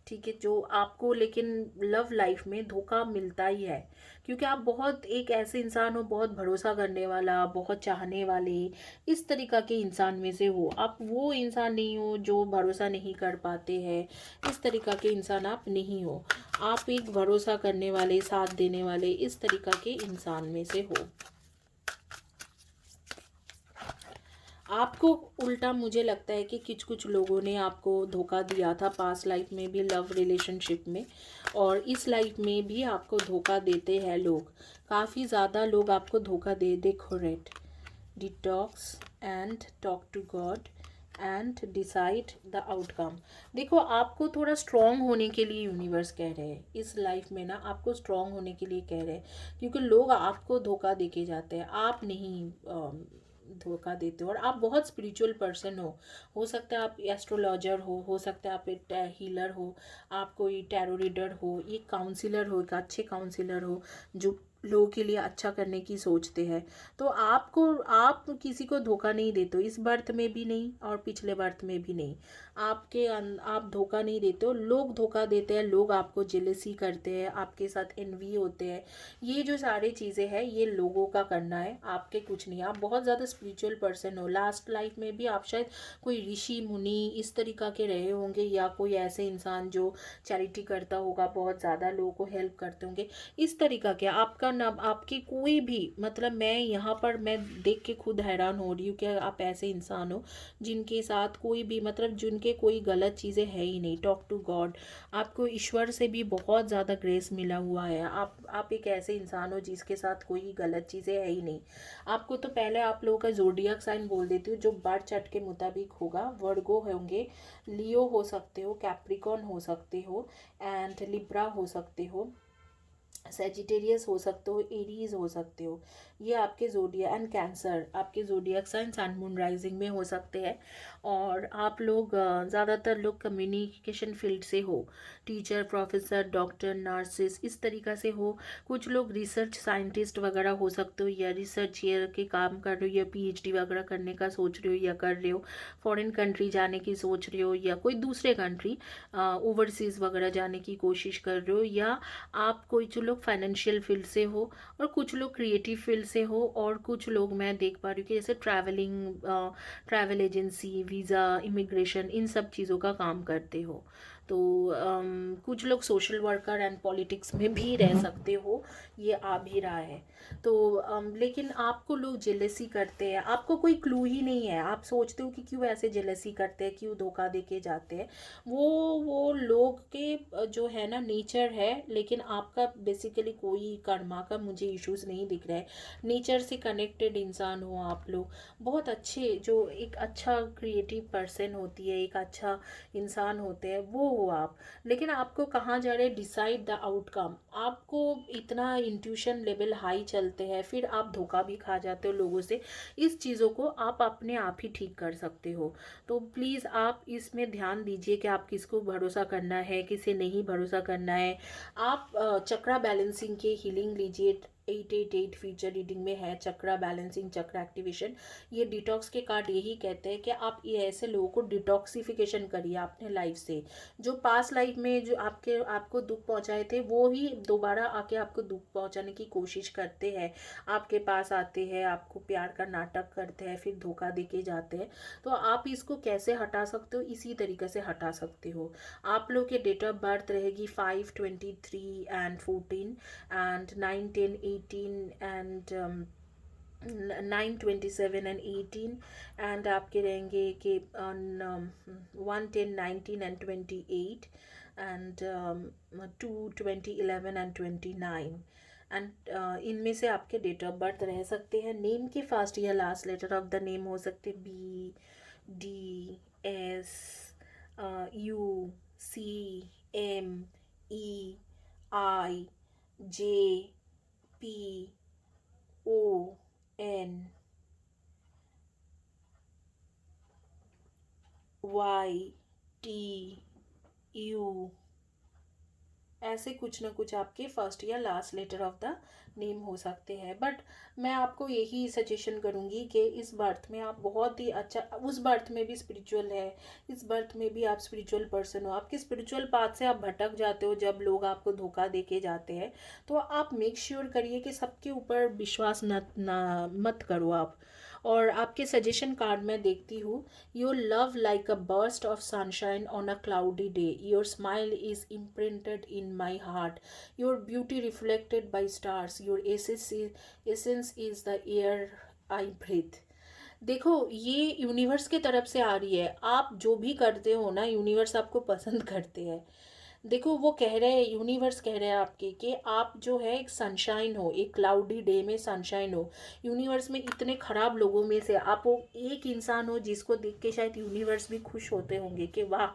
ठीक है, जो आपको लेकिन लव लाइफ में धोखा मिलता ही है, क्योंकि आप बहुत एक ऐसे इंसान हो, बहुत भरोसा करने वाला, बहुत चाहने वाले, इस तरीका के इंसान में से हो। आप वो इंसान नहीं हो जो भरोसा नहीं कर पाते हैं, इस तरीका के इंसान आप नहीं हो। आप एक भरोसा करने वाले, साथ देने वाले, इस तरीका के इंसान में से हो। आपको उल्टा मुझे लगता है कि कुछ कुछ लोगों ने आपको धोखा दिया था पास्ट लाइफ में भी, लव रिलेशनशिप में, और इस लाइफ में भी आपको धोखा देते हैं लोग। काफ़ी ज़्यादा लोग आपको धोखा दे। देखो read, detox and talk to God and decide the outcome. देखो आपको थोड़ा स्ट्रॉन्ग होने के लिए यूनिवर्स कह रहे हैं इस लाइफ में ना, आपको स्ट्रॉन्ग होने के लिए कह रहे हैं, क्योंकि लोग आपको धोखा दे के जाते हैं, आप नहीं धोखा देते हो। और आप बहुत स्पिरिचुअल पर्सन हो सकता है आप एस्ट्रोलॉजर हो सकता है आप एक हीलर हो, आप कोई टैरो रीडर हो, एक काउंसिलर हो, एक अच्छे काउंसिलर हो जो लोगों के लिए अच्छा करने की सोचते हैं। तो आप किसी को धोखा नहीं देते हो, इस बर्थ में भी नहीं और पिछले बर्थ में भी नहीं। आप धोखा नहीं देते हो, लोग धोखा देते हैं, लोग आपको जेलसी करते हैं, आपके साथ एनवी होते हैं। ये जो सारी चीज़ें हैं ये लोगों का करना है, आपके कुछ नहीं। आप बहुत ज़्यादा स्पिरिचुअल पर्सन हो, लास्ट लाइफ में भी आप शायद कोई ऋषि मुनि इस तरीका के रहे होंगे, या कोई ऐसे इंसान जो चैरिटी करता होगा, बहुत ज़्यादा लोगों को हेल्प करते होंगे, इस तरीका के। आपका नाम आपकी कोई भी मतलब, मैं यहाँ पर मैं देख के खुद हैरान हो रही हूँ कि आप ऐसे इंसान हो जिनके साथ कोई भी मतलब जिनके कोई गलत चीज़ें है ही नहीं। टॉक टू गॉड, आपको ईश्वर से भी बहुत ज़्यादा ग्रेस मिला हुआ है। आप एक ऐसे इंसान हो जिसके साथ कोई गलत चीज़ें है ही नहीं। आपको तो पहले आप लोगों का ज़ोडिएक साइन बोल देती हूँ, जो बर्थ चार्ट के मुताबिक होगा। वर्गो होंगे, लियो हो सकते हो, कैप्रिकॉन हो सकते हो, एंड लिब्रा हो सकते हो, सेजिटेरियस हो सकते हो, एरीज हो सकते हो। ये आपके जोडिया एंड कैंसर आपके zodiac sign sun moon rising में हो सकते हैं। और आप लोग ज़्यादातर लोग कम्युनिकेशन फील्ड से हो, टीचर, प्रोफेसर, डॉक्टर, नर्सिस, इस तरीक़ा से हो। कुछ लोग रिसर्च साइंटिस्ट वगैरह हो सकते हो, या रिसर्च ईयर के काम कर रहे हो, या पीएचडी वगैरह करने का सोच रहे हो या कर रहे हो, फॉरेन कंट्री जाने की सोच रहे हो, या कोई दूसरे कंट्री ओवरसीज़ वगैरह जाने की कोशिश कर रहे हो, या आप कोई जो लोग फाइनेंशियल फील्ड से हो, और कुछ लोग क्रिएटिव फील्ड से हो, और कुछ लोग मैं देख पा रही हूँ कि जैसे ट्रैवल एजेंसी, वीज़ा, इमिग्रेशन, इन सब चीज़ों का काम करते हो। तो कुछ लोग सोशल वर्कर एंड पॉलिटिक्स में भी रह सकते हो, ये आ भी रहा है। तो लेकिन आपको लोग जेलसी करते हैं, आपको कोई क्लू ही नहीं है, आप सोचते हो कि क्यों ऐसे जेलसी करते हैं, क्यों धोखा दे के जाते हैं। वो लोग के जो है ना नेचर है, लेकिन आपका बेसिकली कोई कर्मा का मुझे इश्यूज नहीं दिख रहा है। नेचर से कनेक्टेड इंसान हो आप लोग, बहुत अच्छे, जो एक अच्छा क्रिएटिव पर्सन होती है, एक अच्छा इंसान होते हैं, वो हो आप। लेकिन आपको कहाँ जा रहे हैं, डिसाइड द आउटकम। आपको इतना इंट्यूशन लेवल हाई चलते हैं, फिर आप धोखा भी खा जाते हो लोगों से। इस चीज़ों को आप अपने आप ही ठीक कर सकते हो। तो प्लीज़ आप इसमें ध्यान दीजिए कि आप किसको भरोसा करना है, किसे नहीं भरोसा करना है। आप चक्रा बैलेंसिंग की हीलिंग लीजिए, 888 फीचर रीडिंग में है चक्रा बैलेंसिंग, चक्रा एक्टिवेशन। ये डिटॉक्स के कार्ड यही कहते हैं कि आप ये ऐसे लोगों को डिटॉक्सिफिकेशन करिए अपने लाइफ से। जो पास्ट लाइफ में जो आपको दुख पहुंचाए थे वो ही दोबारा आके आपको दुख पहुंचाने की कोशिश करते हैं, आपके पास आते हैं, आपको प्यार का नाटक करते हैं, फिर धोखा देके जाते हैं। तो आप इसको कैसे हटा सकते हो? इसी तरीके से हटा सकते हो। आप लोग के डेट ऑफ बर्थ रहेगी 5, 23 and 14 and 9, 10, 18 and 9, 27 and 18 and आपके रहेंगे कि on 1, 10, 19 and 28 and 2, 20, 11 and 29 and इनमें से आपके डेट ऑफ बर्थ रह सकते हैं। नेम के फर्स्ट या last letter of the name हो सकते B, D, S, U, C, M, E, I, J, P, O, N, Y, T, U, ऐसे कुछ ना कुछ आपके फर्स्ट या last letter of the name हो सकते हैं। बट मैं आपको यही सजेशन करूँगी कि इस बर्थ में आप बहुत ही अच्छा, उस बर्थ में भी स्पिरिचुअल है, इस बर्थ में भी आप स्पिरिचुअल पर्सन हो। आपके स्पिरिचुअल पाथ से आप भटक जाते हो जब लोग आपको धोखा दे के जाते हैं। तो आप मेक श्योर करिए कि सबके ऊपर विश्वास न मत करो आप। और आपके सजेशन कार्ड में देखती हूँ, your love like a burst of sunshine on a cloudy day, your smile is imprinted in my heart, your beauty reflected by stars, your essence is the air I breathe. देखो ये universe के तरफ से आ रही है। आप जो भी करते हो ना, यूनिवर्स आपको पसंद करते हैं। देखो वो कह रहे हैं, यूनिवर्स कह रहे हैं आपके कि आप जो है एक सनशाइन हो, एक क्लाउडी डे में सनशाइन हो। यूनिवर्स में इतने खराब लोगों में से आप वो एक इंसान हो जिसको देख के शायद यूनिवर्स भी खुश होते होंगे कि वाह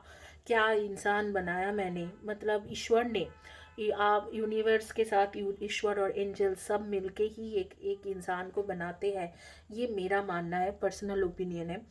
क्या इंसान बनाया मैंने, मतलब ईश्वर ने। आप यूनिवर्स के साथ ईश्वर और एंजल सब मिलके ही एक इंसान को बनाते हैं। ये मेरा मानना है, पर्सनल ओपिनियन है।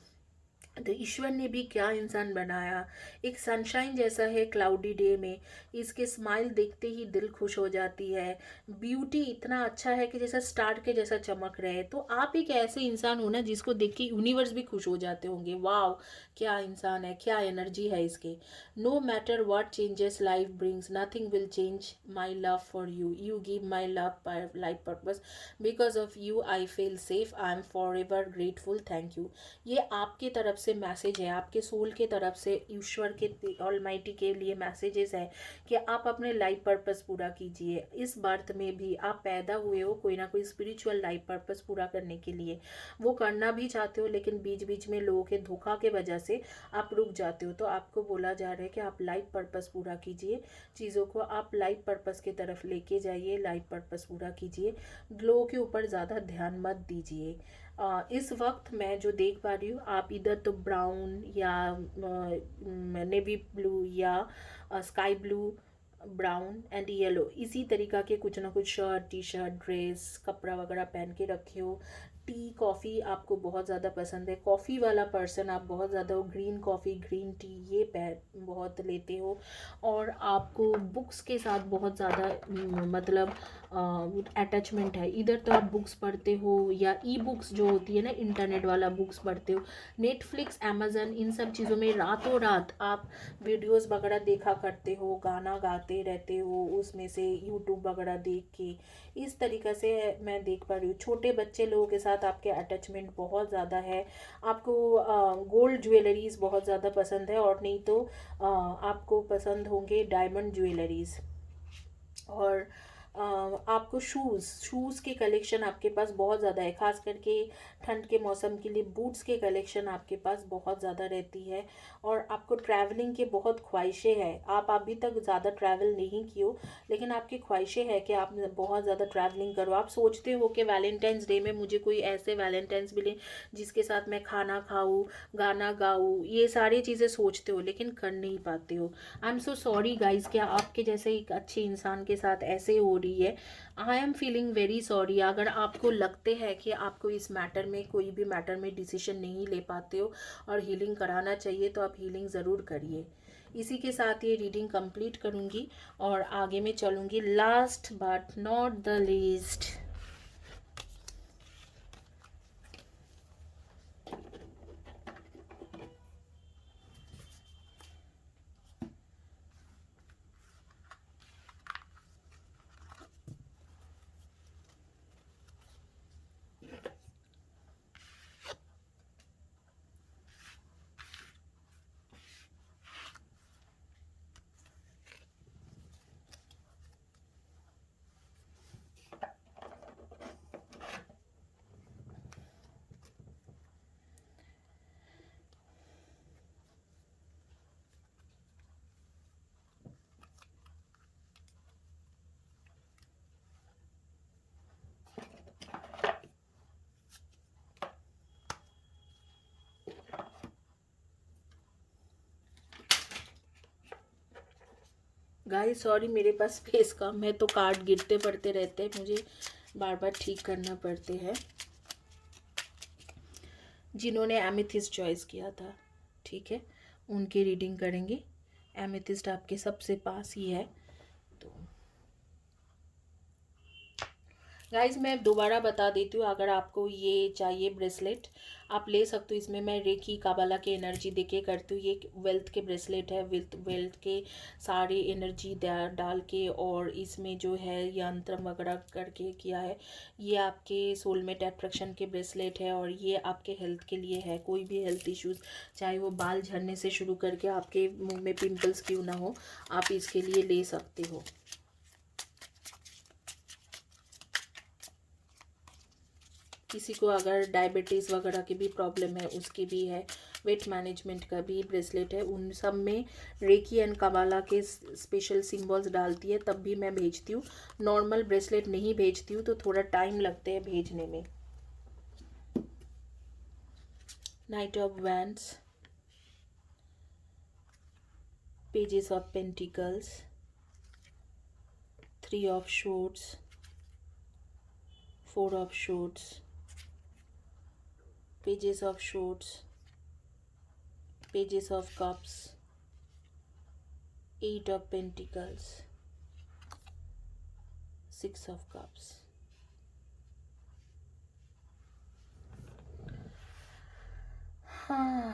तो ईश्वर ने भी क्या इंसान बनाया, एक सनशाइन जैसा है क्लाउडी डे में। इसके स्माइल देखते ही दिल खुश हो जाती है। ब्यूटी इतना अच्छा है कि जैसा स्टार के जैसा चमक रहे। तो आप एक ऐसे इंसान हो ना जिसको देख के यूनिवर्स भी खुश हो जाते होंगे, वाह क्या इंसान है, क्या एनर्जी है इसके। No matter what changes life brings, nothing will change my love for you, you give my love life purpose, because of you I feel safe, I am forever grateful, thank you. ये आपके तरफ से message है, आपके soul के तरफ से ईश्वर के ऑलमाइटी के लिए मैसेजेस है कि आप अपने लाइफ पर्पस पूरा कीजिए। इस बर्थ में भी आप पैदा हुए हो कोई ना कोई स्पिरिचुअल लाइफ पर्पस पूरा करने के लिए, वो करना भी चाहते हो लेकिन बीच बीच में लोगों के धोखा के वजह से आप रुक जाते हो। तो आपको बोला जा रहा है कि आप लाइफ पर्पस पूरा कीजिए, चीज़ों को आप लाइफ पर्पस की तरफ लेके जाइए, लाइफ पर्पस पूरा कीजिए। लोगों के ऊपर ज़्यादा ध्यान मत दीजिए। इस वक्त मैं जो देख पा रही हूँ, आप इधर तो ब्राउन या नेवी ब्लू या sky blue, brown and yellow, इसी तरीका के कुछ ना कुछ शर्ट, टी शर्ट, ड्रेस, कपड़ा वगैरह पहन के रखे हो। टी कॉफ़ी आपको बहुत ज़्यादा पसंद है, कॉफ़ी वाला पर्सन आप बहुत ज़्यादा हो। ग्रीन कॉफ़ी, ग्रीन टी ये बहुत लेते हो। और आपको बुक्स के साथ बहुत ज़्यादा मतलब अटैचमेंट है। इधर तो आप बुक्स पढ़ते हो या ई बुक्स जो होती है ना, इंटरनेट वाला बुक्स पढ़ते हो। नेटफ्लिक्स, अमेज़न, इन सब चीज़ों में रातों रात आप वीडियोस वगैरह देखा करते हो, गाना गाते रहते हो उसमें से, यूट्यूब वगैरह देख के। इस तरीक़े से मैं देख पा रही हूँ। छोटे बच्चे लोगों के साथ आपके अटैचमेंट बहुत ज़्यादा है। आपको गोल्ड ज्वेलरीज बहुत ज़्यादा पसंद है, और नहीं तो आपको पसंद होंगे डायमंड ज्वेलरीज। और आपको शूज़ के कलेक्शन आपके पास बहुत ज़्यादा है, खास करके ठंड के मौसम के लिए बूट्स के कलेक्शन आपके पास बहुत ज़्यादा रहती है। और आपको ट्रैवलिंग के बहुत ख्वाहिशें हैं। आप अभी तक ज़्यादा ट्रैवल नहीं की हो लेकिन आपकी ख्वाहिशें हैं कि आप बहुत ज़्यादा ट्रैवलिंग करो। आप सोचते हो कि वैलेंटाइंस डे में मुझे कोई ऐसे वैलेंटाइंस मिले जिसके साथ मैं खाना खाऊँ, गाना गाऊँ, ये सारी चीज़ें सोचते हो लेकिन कर नहीं पाते हो। I am so sorry guys, क्या आपके जैसे एक अच्छे इंसान के साथ ऐसे हो रही है। I am feeling very sorry. अगर आपको लगते हैं कि आपको इस मैटर में, कोई भी मैटर में डिसीजन नहीं ले पाते हो और हीलिंग कराना चाहिए, तो आप हीलिंग ज़रूर करिए। इसी के साथ ये रीडिंग कंप्लीट करूँगी और आगे में चलूँगी। Last but not the least, guys sorry, मेरे पास स्पेस कम है तो कार्ड गिरते पड़ते रहते हैं, मुझे बार बार ठीक करना पड़ते हैं। जिन्होंने एमेथिस्ट चॉइस किया था, ठीक है, उनकी रीडिंग करेंगे। एमेथिस्ट आपके सबसे पास ही है। तो गाइज मैं दोबारा बता देती हूँ, अगर आपको ये चाहिए ब्रेसलेट आप ले सकते हो। इसमें मैं रेकी काबाला की एनर्जी देके करती हूँ। ये वेल्थ के ब्रेसलेट है, वेल्थ के सारी एनर्जी डाल के, और इसमें जो है यंत्र वगैरह करके किया है। ये आपके सोलमेट अट्रैक्शन के ब्रेसलेट है, और ये आपके हेल्थ के लिए है। कोई भी हेल्थ इश्यूज़, चाहे वो बाल झड़ने से शुरू करके आपके मुंह में पिंपल्स क्यों ना हो, आप इसके लिए ले सकते हो। किसी को अगर डायबिटीज़ वगैरह की भी प्रॉब्लम है उसकी भी है, वेट मैनेजमेंट का भी ब्रेसलेट है। उन सब में रेकी एंड कबाला के स्पेशल सिंबल्स डालती है, तब भी मैं भेजती हूँ। नॉर्मल ब्रेसलेट नहीं भेजती हूँ तो थोड़ा टाइम लगता है भेजने में। Night of wands, pages of pentacles, 3 of shorts, 4 of shorts, pages of shorts, pages of cups, 8 of Pentacles, 6 of Cups. हाँ,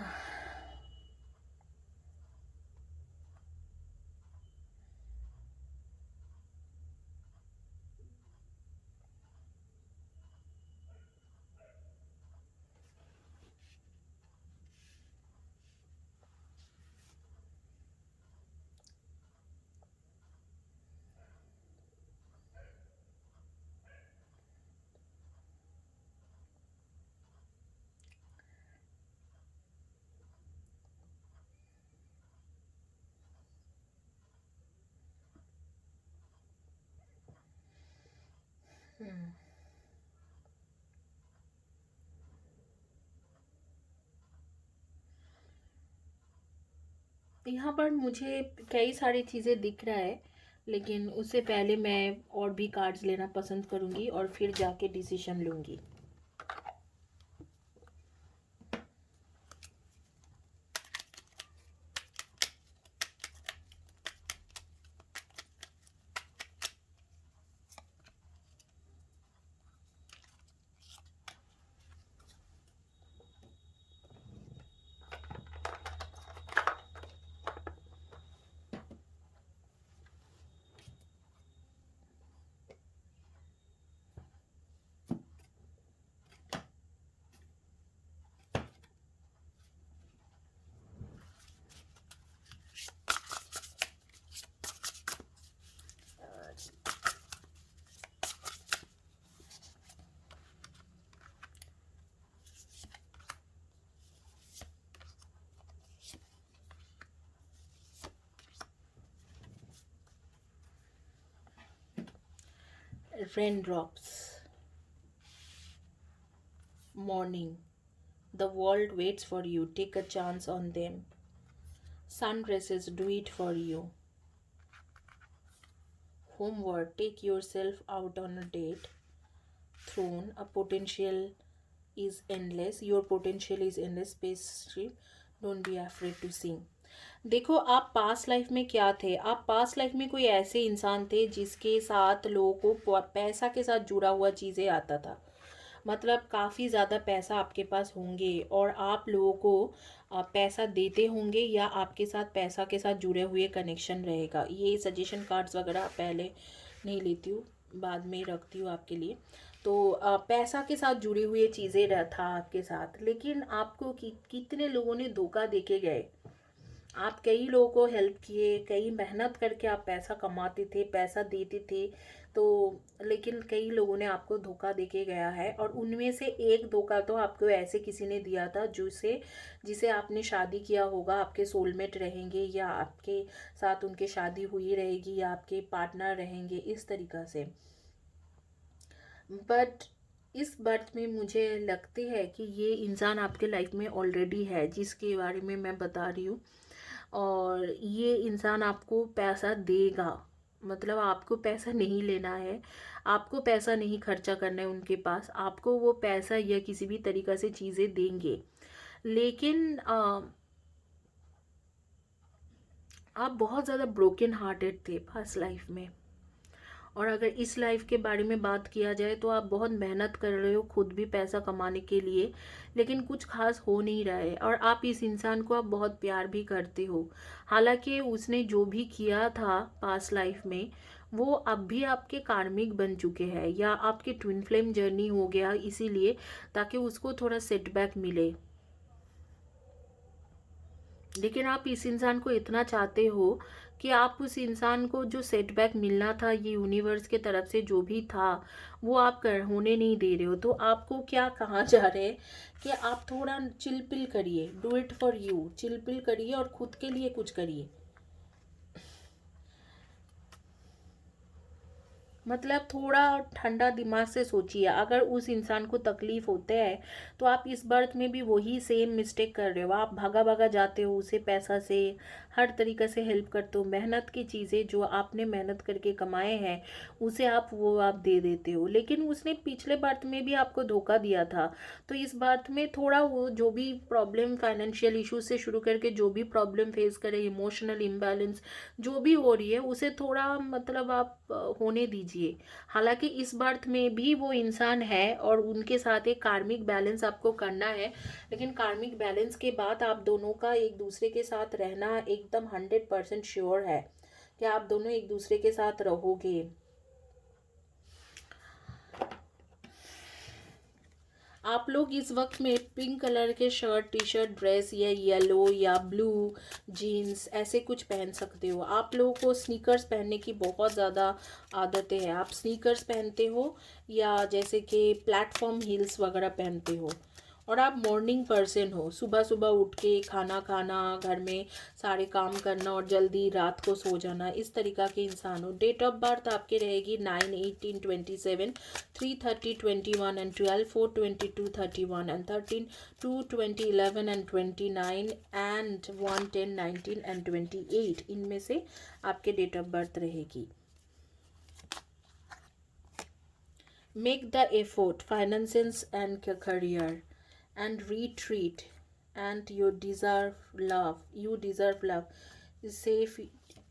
यहाँ पर मुझे कई सारी चीज़ें दिख रहा है, लेकिन उससे पहले मैं और भी कार्ड्स लेना पसंद करूँगी और फिर जाके डिसीजन लूँगी। Raindrops, morning, the world waits for you, take a chance on them. Sun rays do it for you. Homework, take yourself out on a date. Throne, a potential is endless, your potential is endless. Spaceship, don't be afraid to sing. देखो आप past life में क्या थे, आप past life में कोई ऐसे इंसान थे जिसके साथ लोगों को पैसा के साथ जुड़ा हुआ चीज़ें आता था। मतलब काफ़ी ज़्यादा पैसा आपके पास होंगे और आप लोगों को पैसा देते होंगे, या आपके साथ पैसा के साथ जुड़े हुए कनेक्शन रहेगा। ये सजेशन कार्ड्स वगैरह पहले नहीं लेती हूँ, बाद में रखती हूँ आपके लिए। तो पैसा के साथ जुड़ी हुई चीज़ें था आपके साथ, लेकिन आपको कितने लोगों ने धोखा देके गए। आप कई लोगों को हेल्प किए, कई मेहनत करके आप पैसा कमाते थे, पैसा देते थे, तो लेकिन कई लोगों ने आपको धोखा देके गया है। और उनमें से एक धोखा तो आपको ऐसे किसी ने दिया था जिसे आपने शादी किया होगा, आपके सोलमेट रहेंगे, या आपके साथ उनके शादी हुई रहेगी, या आपके पार्टनर रहेंगे, इस तरीक़ा से। बट इस बर्थ में मुझे लगती है कि ये इंसान आपके लाइफ में ऑलरेडी है, जिसके बारे में मैं बता रही हूँ। और ये इंसान आपको पैसा देगा, मतलब आपको पैसा नहीं लेना है, आपको पैसा नहीं खर्चा करना है उनके पास, आपको वो पैसा या किसी भी तरीक़ा से चीज़ें देंगे। लेकिन आप बहुत ज़्यादा ब्रोकन हार्टेड थे पास्ट लाइफ में। और अगर इस लाइफ के बारे में बात किया जाए तो आप बहुत मेहनत कर रहे हो खुद भी पैसा कमाने के लिए, लेकिन कुछ खास हो नहीं रहा है। और आप इस इंसान को आप बहुत प्यार भी करते हो, हालांकि उसने जो भी किया था पास्ट लाइफ में वो अब भी आपके कार्मिक बन चुके हैं, या आपके ट्विन फ्लेम जर्नी हो गया इसीलिए ताकि उसको थोड़ा सेटबैक मिले। लेकिन आप इस इंसान को इतना चाहते हो कि आप उस इंसान को जो सेटबैक मिलना था ये यूनिवर्स के तरफ से जो भी था वो आप कर होने नहीं दे रहे हो। तो आपको क्या कहा जा रहा है कि आप थोड़ा चिलपिल करिए, डू इट फॉर यू, चिलपिल करिए और खुद के लिए कुछ करिए। मतलब थोड़ा ठंडा दिमाग से सोचिए। अगर उस इंसान को तकलीफ होता है तो आप इस बर्थ में भी वही सेम मिस्टेक कर रहे हो। आप भागा भागा जाते हो उसे पैसा से, हर तरीके से हेल्प करते हो, मेहनत की चीज़ें जो आपने मेहनत करके कमाए हैं उसे आप दे देते हो। लेकिन उसने पिछले बर्थ में भी आपको धोखा दिया था। तो इस बर्थ में थोड़ा वो जो भी प्रॉब्लम, फाइनेंशियल इशू से शुरू करके जो भी प्रॉब्लम फेस करे, इमोशनल इम्बैलेंस जो भी हो रही है उसे थोड़ा मतलब आप होने दीजिए। हालांकि इस बर्थ में भी वो इंसान है और उनके साथ एक कार्मिक बैलेंस आपको करना है, लेकिन कार्मिक बैलेंस के बाद आप दोनों का एक दूसरे के साथ रहना एकदम 100% श्योर है कि आप दोनों एक दूसरे के साथ रहोगे। आप लोग इस वक्त में पिंक कलर के शर्ट, टी शर्ट, ड्रेस या येलो या ब्लू जीन्स ऐसे कुछ पहन सकते हो। आप लोगों को स्नीकर्स पहनने की बहुत ज़्यादा आदतें हैं। आप स्नीकर्स पहनते हो या जैसे कि प्लेटफॉर्म हील्स वगैरह पहनते हो। और आप मॉर्निंग पर्सन हो, सुबह सुबह उठ के खाना खाना, घर में सारे काम करना और जल्दी रात को सो जाना, इस तरीका के इंसान हो। डेट ऑफ बर्थ आपके रहेगी 9/18/27, 3/30/21 and 12/4/22/31 and 13/2/2011 and 29 and 1/10/19 and 28, इनमें से आपके डेट ऑफ बर्थ रहेगी। Make the effort, finances and career and retreat, and you deserve love. Is safe,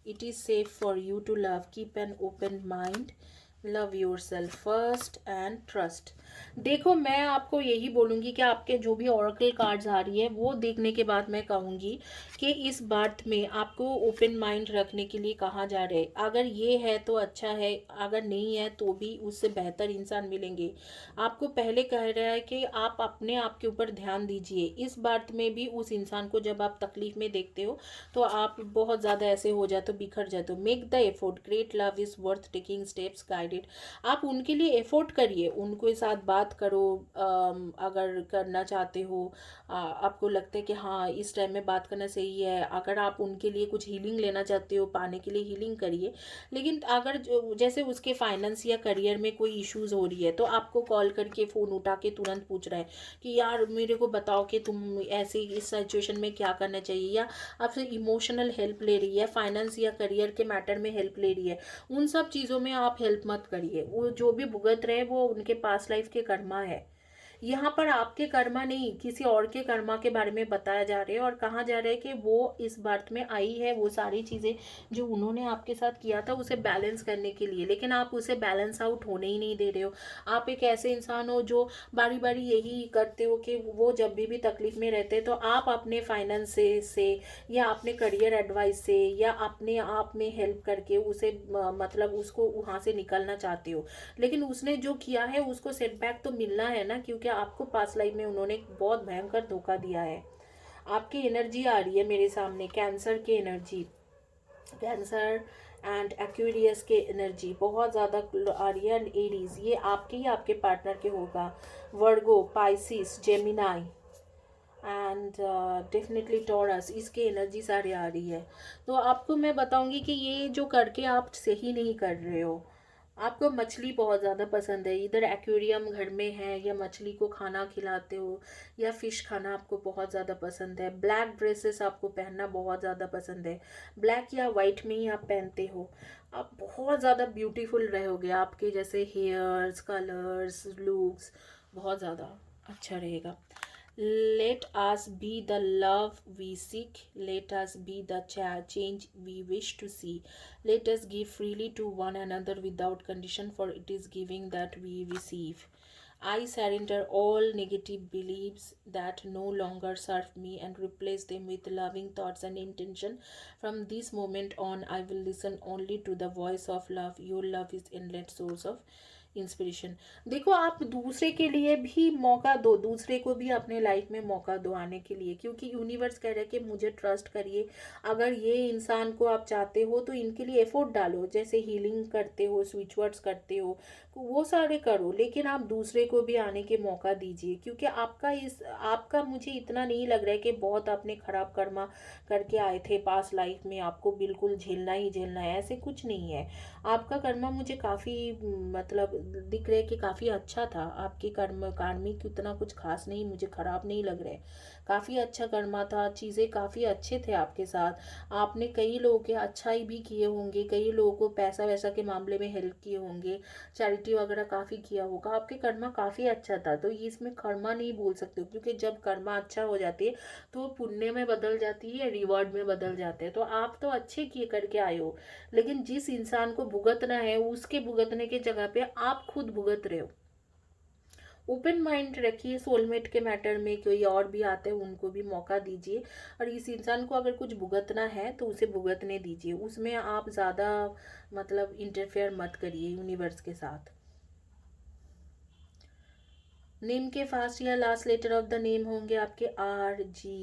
it is safe for you to love. Keep an open mind, love your self first and trust. देखो, मैं आपको यही बोलूँगी कि आपके जो भी oracle cards आ रही है वो देखने के बाद मैं कहूँगी कि इस बात में आपको ओपन माइंड रखने के लिए कहा जा रहा है। अगर ये है तो अच्छा है, अगर नहीं है तो भी उससे बेहतर इंसान मिलेंगे। आपको पहले कह रहा है कि आप अपने आप के ऊपर ध्यान दीजिए। इस बात में भी उस इंसान को जब आप तकलीफ में देखते हो तो आप बहुत ज़्यादा ऐसे हो जाते हो, बिखर जाते हो। Make the effort, great love is worth taking steps guided. आप उनके लिए एफर्ट करिए, उनके साथ बात करो। अगर करना चाहते हो, आपको लगता है कि हाँ इस टाइम में बात करना सही है, अगर आप उनके लिए कुछ हीलिंग लेना चाहते हो, पाने के लिए हीलिंग करिए। लेकिन अगर जैसे उसके फाइनेंस या करियर में कोई इश्यूज हो रही है तो आपको कॉल करके फ़ोन उठा के तुरंत पूछ रहा है कि यार मेरे को बताओ कि तुम ऐसे इस सिचुएशन में क्या करना चाहिए, या आपसे इमोशनल हेल्प ले रही है, फाइनेंस या करियर के मैटर में हेल्प ले रही है, उन सब चीज़ों में आप हेल्प मत करिए। वो जो भी भुगत रहे वो उनके पास्ट लाइफ के कर्मा है। यहाँ पर आपके कर्मा नहीं, किसी और के कर्मा के बारे में बताया जा रहा है और कहा जा रहा है कि वो इस बर्थ में आई है वो सारी चीज़ें जो उन्होंने आपके साथ किया था उसे बैलेंस करने के लिए, लेकिन आप उसे बैलेंस आउट होने ही नहीं दे रहे हो। आप एक ऐसे इंसान हो जो बारी बारी यही करते हो कि वो जब भी तकलीफ में रहते हैं तो आप अपने फाइनेंस से या अपने करियर एडवाइस से या अपने आप में हेल्प करके उसे मतलब उसको वहाँ से निकलना चाहते हो। लेकिन उसने जो किया है उसको सेटबैक तो मिलना है ना, क्योंकि आपको पास्ट लाइफ में उन्होंने बहुत भयंकर धोखा दिया है। आपकी एनर्जी आ रही है मेरे सामने, कैंसर की एनर्जी, कैंसर एंड एक्वेरियस के एनर्जी बहुत ज़्यादा आ रही है। एंड एरीज, ये आपके ही आपके पार्टनर के होगा। Virgo, Pisces, Gemini and definitely Taurus, इसके एनर्जी सारी आ रही है। तो आपको मैं बताऊंगी कि ये जो करके आप सही नहीं कर रहे हो। आपको मछली बहुत ज़्यादा पसंद है, इधर एक्वेरियम घर में है या मछली को खाना खिलाते हो या फिश खाना आपको बहुत ज़्यादा पसंद है। ब्लैक ड्रेसेस आपको पहनना बहुत ज़्यादा पसंद है, ब्लैक या वाइट में ही आप पहनते हो। आप बहुत ज़्यादा ब्यूटीफुल रहोगे, आपके जैसे हेयर्स, कलर्स, लुक्स बहुत ज़्यादा अच्छा रहेगा। Let us be the love we seek. Let us be the change we wish to see. Let us give freely to one another without condition, for it is giving that we receive. I surrender all negative beliefs that no longer serve me and replace them with loving thoughts and intention. From this moment on, I will listen only to the voice of love. Your love is endless source of inspiration. देखो, आप दूसरे के लिए भी मौका दो, दूसरे को भी अपने लाइफ में मौका दो आने के लिए, क्योंकि यूनिवर्स कह रहा है कि मुझे ट्रस्ट करिए। अगर ये इंसान को आप चाहते हो तो इनके लिए एफर्ट डालो, जैसे हीलिंग करते हो, स्विच वर्ड्स करते हो, वो सारे करो, लेकिन आप दूसरे को भी आने के मौका दीजिए। क्योंकि आपका मुझे इतना नहीं लग रहा है कि बहुत आपने खराब कर्मा करके आए थे पास लाइफ में, आपको बिल्कुल झेलना ही झेलना है, ऐसे कुछ नहीं है। आपका कर्मा मुझे काफ़ी मतलब दिख रहा है कि काफ़ी अच्छा था। आपके कार्मिक उतना कुछ खास नहीं, मुझे ख़राब नहीं लग रहा है। काफ़ी अच्छा कर्मा था, चीज़ें काफ़ी अच्छे थे आपके साथ। आपने कई लोगों के अच्छाई भी किए होंगे, कई लोगों को पैसा वैसा के मामले में हेल्प किए होंगे, चैरिटी वगैरह काफ़ी किया होगा। आपके कर्मा काफ़ी अच्छा था, तो ये इसमें कर्मा नहीं बोल सकते हो, क्योंकि जब कर्मा अच्छा हो जाती है तो वो पुण्य में बदल जाती है, रिवॉर्ड में बदल जाते हैं। तो आप तो अच्छे किए करके आए हो, लेकिन जिस इंसान को भुगतना है उसके भुगतने की जगह पे आप खुद भुगत रहे हो। ओपन माइंड रखिए, सोलमेट के मैटर में कोई और भी आते हैं उनको भी मौका दीजिए, और इस इंसान को अगर कुछ भुगतना है तो उसे भुगतने दीजिए, उसमें आप ज़्यादा मतलब इंटरफेयर मत करिए यूनिवर्स के साथ। नेम के फर्स्ट या last letter of the name होंगे आपके RGISPHTONEMAD।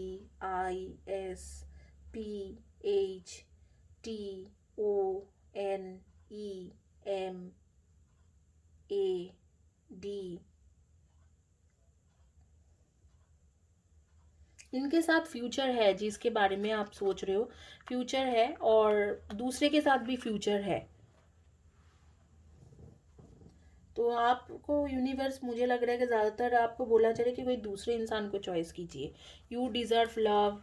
इनके साथ फ्यूचर है, जिसके बारे में आप सोच रहे हो फ्यूचर है, और दूसरे के साथ भी फ्यूचर है। तो आपको यूनिवर्स मुझे लग रहा है कि ज़्यादातर आपको बोला चले कि कोई दूसरे इंसान को चॉइस कीजिए। You deserve love,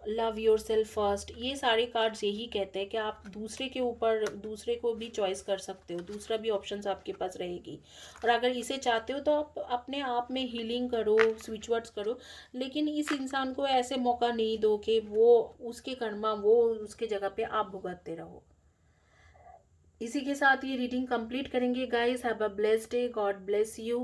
love your self first, ये सारे कार्ड्स यही कहते हैं कि आप दूसरे के ऊपर दूसरे को भी चॉइस कर सकते हो, दूसरा भी ऑप्शंस आपके पास रहेगी। और अगर इसे चाहते हो तो आप अपने आप में हीलिंग करो, स्विच वर्ड्स करो, लेकिन इस इंसान को ऐसे मौका नहीं दो कि वो उसके कर्मा वो उसके जगह पे आप भुगतते रहो। इसी के साथ ये रीडिंग कंप्लीट करेंगे guys. Have a blessed day, God bless you.